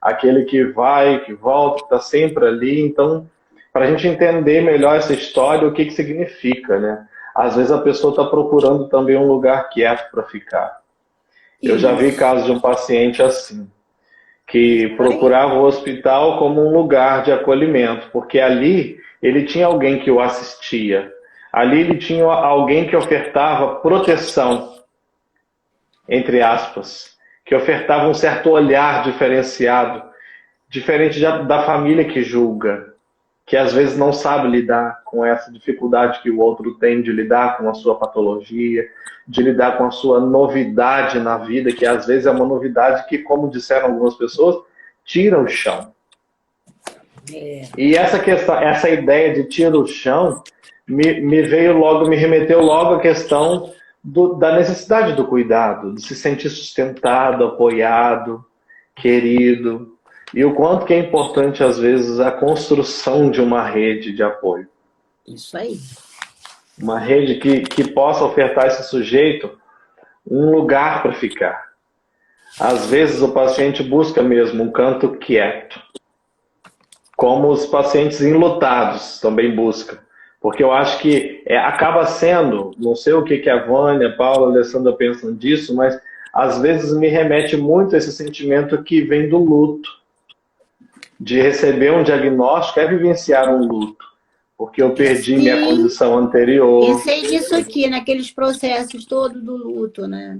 Aquele que vai, que volta, que está sempre ali. Então, para a gente entender melhor essa história, o que significa, né? Às vezes a pessoa está procurando também um lugar quieto para ficar. Eu já vi casos de um paciente assim, que procurava o hospital como um lugar de acolhimento, porque ali ele tinha alguém que o assistia, ali ele tinha alguém que ofertava proteção, entre aspas, que ofertava um certo olhar diferenciado, diferente da família que julga, que às vezes não sabe lidar com essa dificuldade que o outro tem de lidar com a sua patologia, de lidar com a sua novidade na vida, que às vezes é uma novidade que, como disseram algumas pessoas, tira o chão. E essa questão, essa ideia de tira o chão, me remeteu logo à questão da necessidade do cuidado, de se sentir sustentado, apoiado, querido. E o quanto que é importante, às vezes, a construção de uma rede de apoio. Isso aí. Uma rede que possa ofertar a esse sujeito um lugar para ficar. Às vezes o paciente busca mesmo um canto quieto. Como os pacientes enlutados também buscam. Porque eu acho que acaba sendo, não sei o que a Vânia, a Paula, a Alessandra pensam disso, mas às vezes me remete muito a esse sentimento que vem do luto. De receber um diagnóstico é vivenciar um luto. Porque eu perdi minha condição anterior. Eu sei disso aqui, naqueles processos todos do luto, né?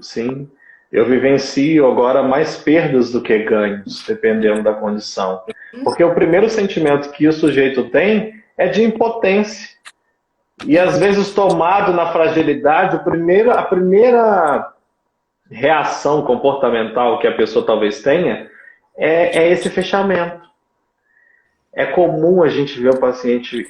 Sim. Eu vivencio agora mais perdas do que ganhos, dependendo da condição. Porque o primeiro sentimento que o sujeito tem é de impotência. E às vezes, tomado na fragilidade, a primeira reação comportamental que a pessoa talvez tenha é esse fechamento. É comum a gente ver o paciente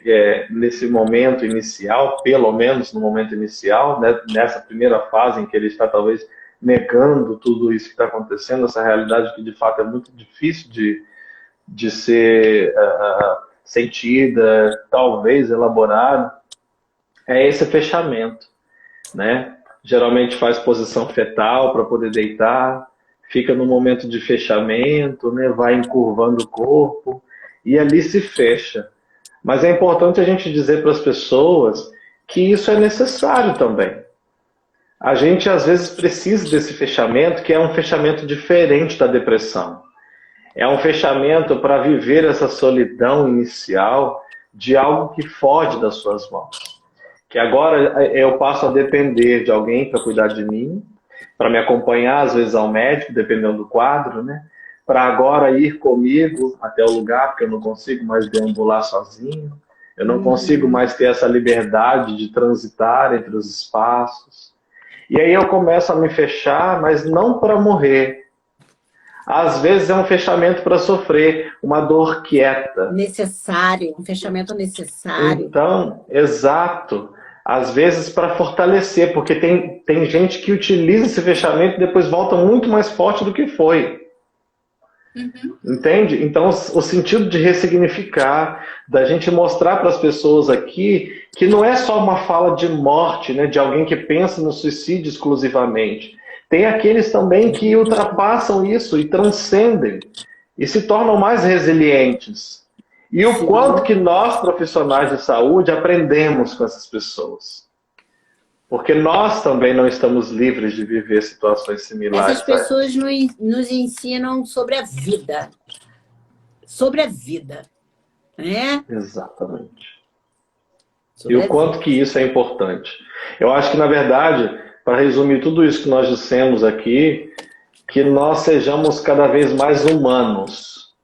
nesse momento inicial, pelo menos no momento inicial, né, nessa primeira fase em que ele está talvez negando tudo isso que está acontecendo, essa realidade que de fato é muito difícil de ser sentida, talvez elaborada, é esse fechamento, né? Geralmente faz posição fetal para poder deitar, fica no momento de fechamento, né? Vai encurvando o corpo e ali se fecha. Mas é importante a gente dizer para as pessoas que isso é necessário também. A gente às vezes precisa desse fechamento, que é um fechamento diferente da depressão. É um fechamento para viver essa solidão inicial de algo que foge das suas mãos. Que agora eu passo a depender de alguém para cuidar de mim, para me acompanhar às vezes ao médico, dependendo do quadro, né? Para agora ir comigo até o lugar, porque eu não consigo mais deambular sozinho, eu não consigo mais ter essa liberdade de transitar entre os espaços. E aí eu começo a me fechar, mas não para morrer. Às vezes é um fechamento para sofrer, uma dor quieta. Necessário, um fechamento necessário. Então, exato. Às vezes para fortalecer, porque tem gente que utiliza esse fechamento e depois volta muito mais forte do que foi. Entende? Então, o sentido de ressignificar, da gente mostrar para as pessoas aqui que não é só uma fala de morte, né, de alguém que pensa no suicídio exclusivamente. Tem aqueles também que ultrapassam isso e transcendem e se tornam mais resilientes. E o quanto que nós, profissionais de saúde, aprendemos com essas pessoas. Porque nós também não estamos livres de viver situações similares. Essas pessoas nos ensinam sobre a vida. Sobre a vida. Né? Exatamente. E o quanto que isso é importante. Eu acho que, na verdade, para resumir tudo isso que nós dissemos aqui, que nós sejamos cada vez mais humanos.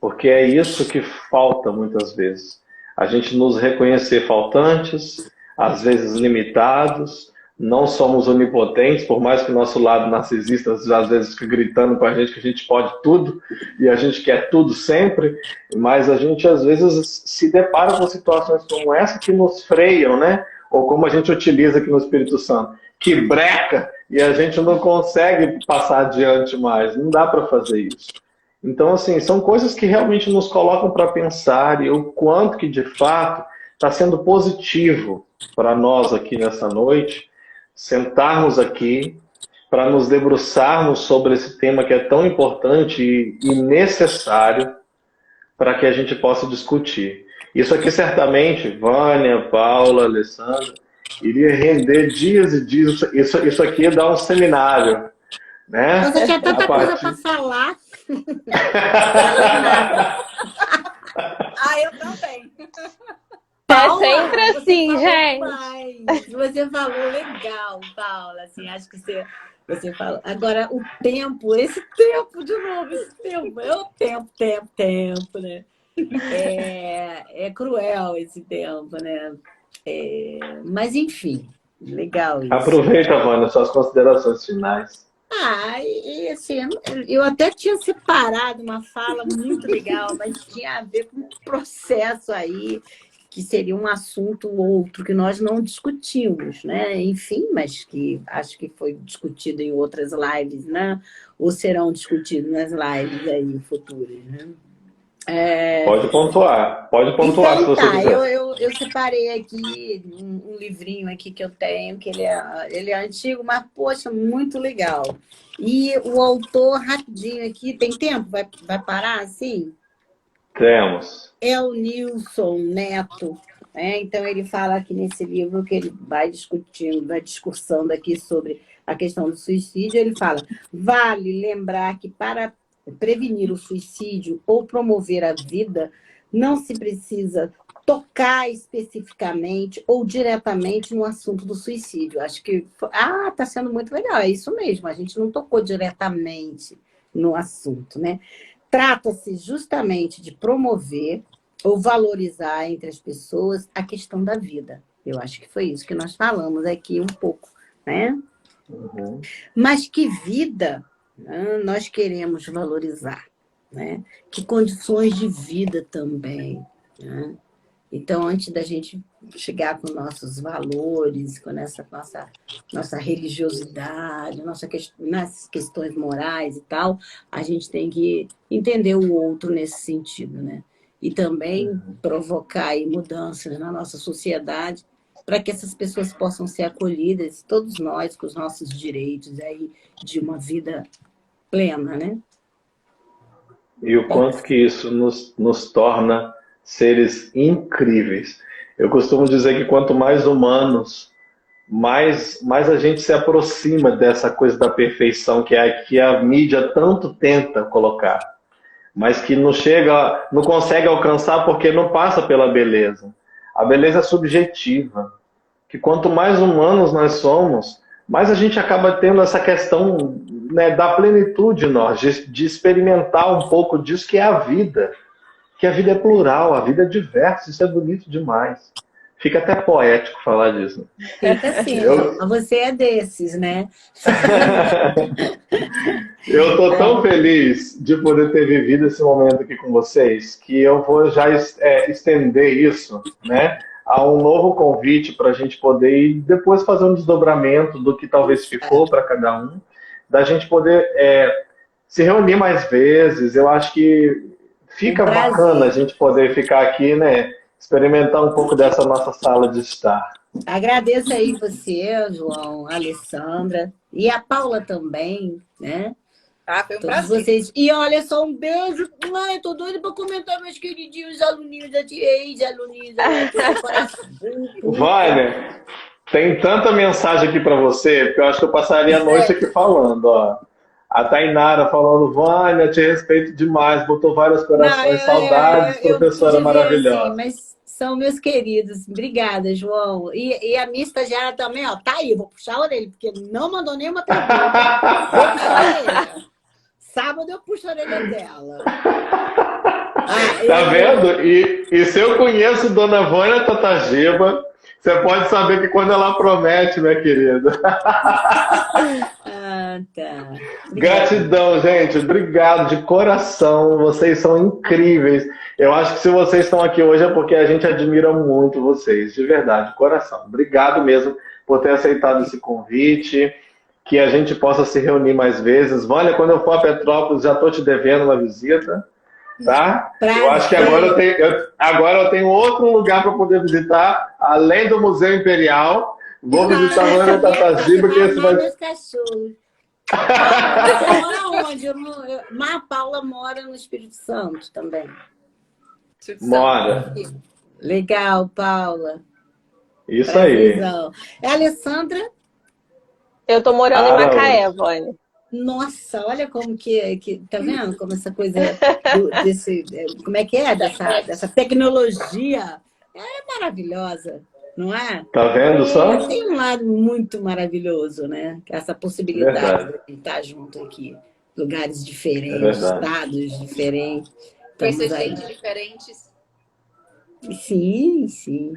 Porque é isso que falta muitas vezes. A gente nos reconhecer faltantes, às vezes limitados, não somos onipotentes, por mais que o nosso lado narcisista às vezes fique gritando com a gente que a gente pode tudo e a gente quer tudo sempre, mas a gente às vezes se depara com situações como essa que nos freiam, né? Ou como a gente utiliza aqui no Espírito Santo, que breca e a gente não consegue passar adiante mais, não dá para fazer isso. Então, assim, são coisas que realmente nos colocam para pensar e o quanto que, de fato, está sendo positivo para nós aqui nessa noite, sentarmos aqui para nos debruçarmos sobre esse tema que é tão importante e necessário para que a gente possa discutir. Isso aqui, certamente, Vânia, Paula, Alessandra, iria render dias e dias. Isso aqui dá um seminário, né? Você tinha tanta coisa para falar. Eu também. Paula, é sempre assim, gente. Você falou legal, Paula. Assim, acho que você falou. Agora, o tempo, esse tempo de novo, esse tempo. É o tempo, né? É cruel esse tempo, né? Mas, enfim, legal isso. Aproveita, Vânia, suas considerações finais. E assim, eu até tinha separado uma fala muito legal, mas tinha a ver com um processo aí, que seria um assunto outro que nós não discutimos, né? Enfim, mas que acho que foi discutido em outras lives, né? Ou serão discutidos nas lives aí futuras, né? Pode pontuar Então, se você quiser. eu separei aqui um livrinho aqui que eu tenho, que ele é antigo, mas, poxa, muito legal. E o autor, rapidinho aqui, tem tempo? Vai parar assim? Temos. É o Nilson Neto, né? Então, ele fala aqui nesse livro que ele vai discursando aqui sobre a questão do suicídio. Ele fala, vale lembrar que para prevenir o suicídio ou promover a vida, não se precisa tocar especificamente ou diretamente no assunto do suicídio. Acho que está sendo muito legal, é isso mesmo, a gente não tocou diretamente no assunto, né? Trata-se justamente de promover ou valorizar entre as pessoas a questão da vida. Eu acho que foi isso que nós falamos aqui um pouco, né? Uhum. Mas que vida nós queremos valorizar, né? Que condições de vida também, né? Então, antes da gente chegar com nossos valores, com essa nossa religiosidade, nas questões morais e tal, a gente tem que entender o outro nesse sentido, né? E também provocar aí mudanças na nossa sociedade para que essas pessoas possam ser acolhidas, todos nós com os nossos direitos aí de uma vida plena, né? E o quanto que isso nos torna seres incríveis. Eu costumo dizer que quanto mais humanos, mais a gente se aproxima dessa coisa da perfeição que a mídia tanto tenta colocar, mas que não consegue alcançar porque não passa pela beleza. A beleza é subjetiva, que quanto mais humanos nós somos, mais a gente acaba tendo essa questão, né, da plenitude em nós, de experimentar um pouco disso que é a vida. Que a vida é plural, a vida é diversa, isso é bonito demais. Fica até poético falar disso. Fica assim, você é desses, né? Eu estou tão feliz de poder ter vivido esse momento aqui com vocês, que eu vou já estender isso, né, a um novo convite para a gente poder ir depois fazer um desdobramento do que talvez ficou para cada um, da gente poder se reunir mais vezes. Eu acho que fica bacana a gente poder ficar aqui, né? Experimentar um pouco dessa nossa sala de estar. Agradeço aí você, João, a Alessandra e a Paula também, né? Foi um Todos prazer. vocês. E olha só, um beijo. Mãe, tô doida para comentar meus queridinhos aluninhos da ex-aluninhos da coração. Vânia, tem tanta mensagem aqui para você, porque eu acho que eu passaria a noite aqui falando, ó. A Tainara falando, Vânia, te respeito demais, botou vários corações, saudades, professora maravilhosa. Assim, mas são meus queridos. Obrigada, João. E a minha estagiária também, ó, tá aí, vou puxar a orelha, porque não mandou nenhuma pergunta. Vou puxar a orelha. Sábado eu puxo a orelha dela. Tá vendo? E se eu conheço Dona Vânia Tatagiba, Você pode saber que quando ela promete, minha querida. Ah, tá. Gratidão, gente. Obrigado de coração. Vocês são incríveis. Eu acho que se vocês estão aqui hoje é porque a gente admira muito vocês, de verdade, de coração. Obrigado mesmo por ter aceitado esse convite, que a gente possa se reunir mais vezes. Vânia, quando eu for a Petrópolis, já estou te devendo uma visita, tá? Eu acho que agora eu tenho outro lugar para poder visitar, além do Museu Imperial. Vou visitar a Vânia Tatagiba, porque esse vai... Você mora onde? Paula mora no Espírito Santo também. Mora. Legal, Paula. Isso aí. É a Alessandra? Eu tô morando em Macaé, Vânia. Nossa, olha como que tá vendo? Como essa coisa como é que é? Dessa tecnologia é maravilhosa. Não é? Tá vendo só? Tem um lado muito maravilhoso, né? Essa possibilidade de estar junto aqui. Lugares diferentes, estados diferentes. Conhecer gente diferentes. Sim, sim.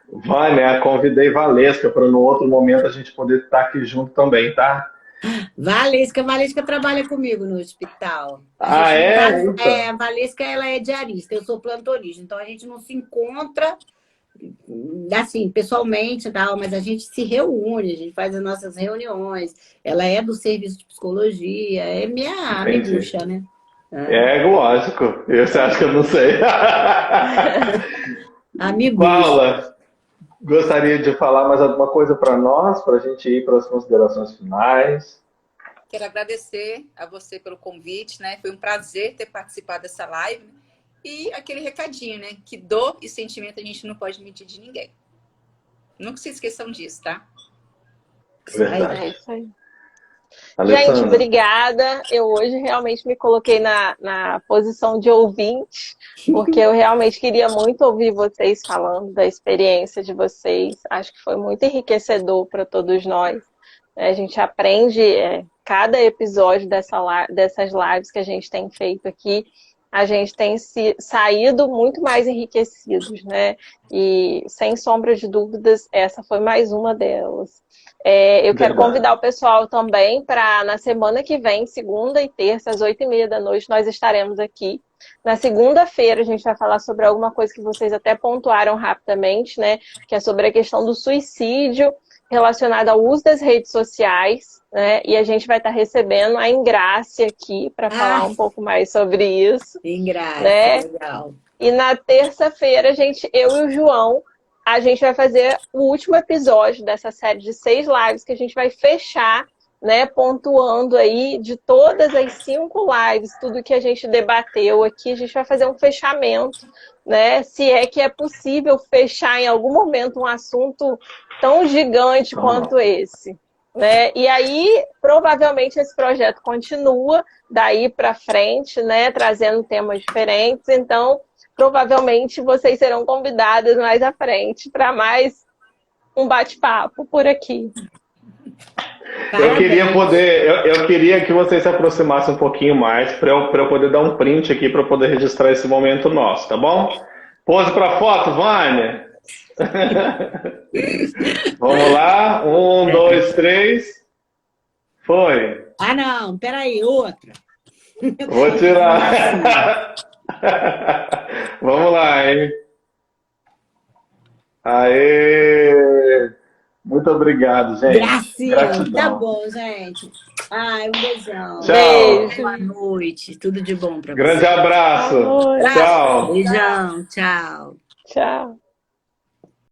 Vânia, convidei Valesca para no outro momento a gente poder estar aqui junto também, tá? Valesca trabalha comigo no hospital. Ah, é? É, a Valesca, ela é diarista, eu sou plantonista, então a gente não se encontra assim, pessoalmente, tal, mas a gente se reúne, a gente faz as nossas reuniões. Ela é do serviço de psicologia, é minha amigucha, né? É, lógico. Você acha que eu não sei? Amigucha. Paula, gostaria de falar mais alguma coisa para nós, para a gente ir para as considerações finais? Quero agradecer a você pelo convite, né? Foi um prazer ter participado dessa live. E aquele recadinho, né? Que dor e sentimento a gente não pode medir de ninguém. Nunca se esqueçam disso, tá? Verdade. É isso aí. Alessandra. Gente, obrigada. Eu hoje realmente me coloquei na posição de ouvinte, porque eu realmente queria muito ouvir vocês falando da experiência de vocês. Acho que foi muito enriquecedor para todos nós. A gente aprende cada episódio dessas lives que a gente tem feito aqui. A gente tem saído muito mais enriquecidos, né? E, sem sombra de dúvidas, essa foi mais uma delas. Eu quero convidar o pessoal também para, na semana que vem, segunda e terça, às 8h30 da noite, nós estaremos aqui. Na segunda-feira, a gente vai falar sobre alguma coisa que vocês até pontuaram rapidamente, né? Que é sobre a questão do suicídio relacionado ao uso das redes sociais, né? E a gente vai estar recebendo a Ingrácia aqui para falar um pouco mais sobre isso. Ingrácia, né? legal. E na terça-feira, eu e o João, a gente vai fazer o último episódio dessa série de 6 lives que a gente vai fechar, né? Pontuando aí de todas as 5 lives, tudo que a gente debateu aqui, a gente vai fazer um fechamento, né? Se é que é possível fechar em algum momento um assunto tão gigante quanto esse, né? E aí, provavelmente, esse projeto continua daí para frente, né? Trazendo temas diferentes. Então, provavelmente, vocês serão convidadas mais à frente para mais um bate-papo por aqui. Eu queria que vocês se aproximassem um pouquinho mais para eu poder dar um print aqui para poder registrar esse momento nosso, tá bom? Pose para foto, Vânia. Vamos lá, 1, 2, 3. Foi. Ah, não, peraí, outra. Vou tirar. Vamos lá, hein? Aê! Muito obrigado, gente. Gracinha, Gratidão. tá bom, gente. Ai, um beijão. Tchau. Beijo. Boa noite. Tudo de bom pra Grande você. abraço. Amor. Tchau. Beijão, tchau. Tchau.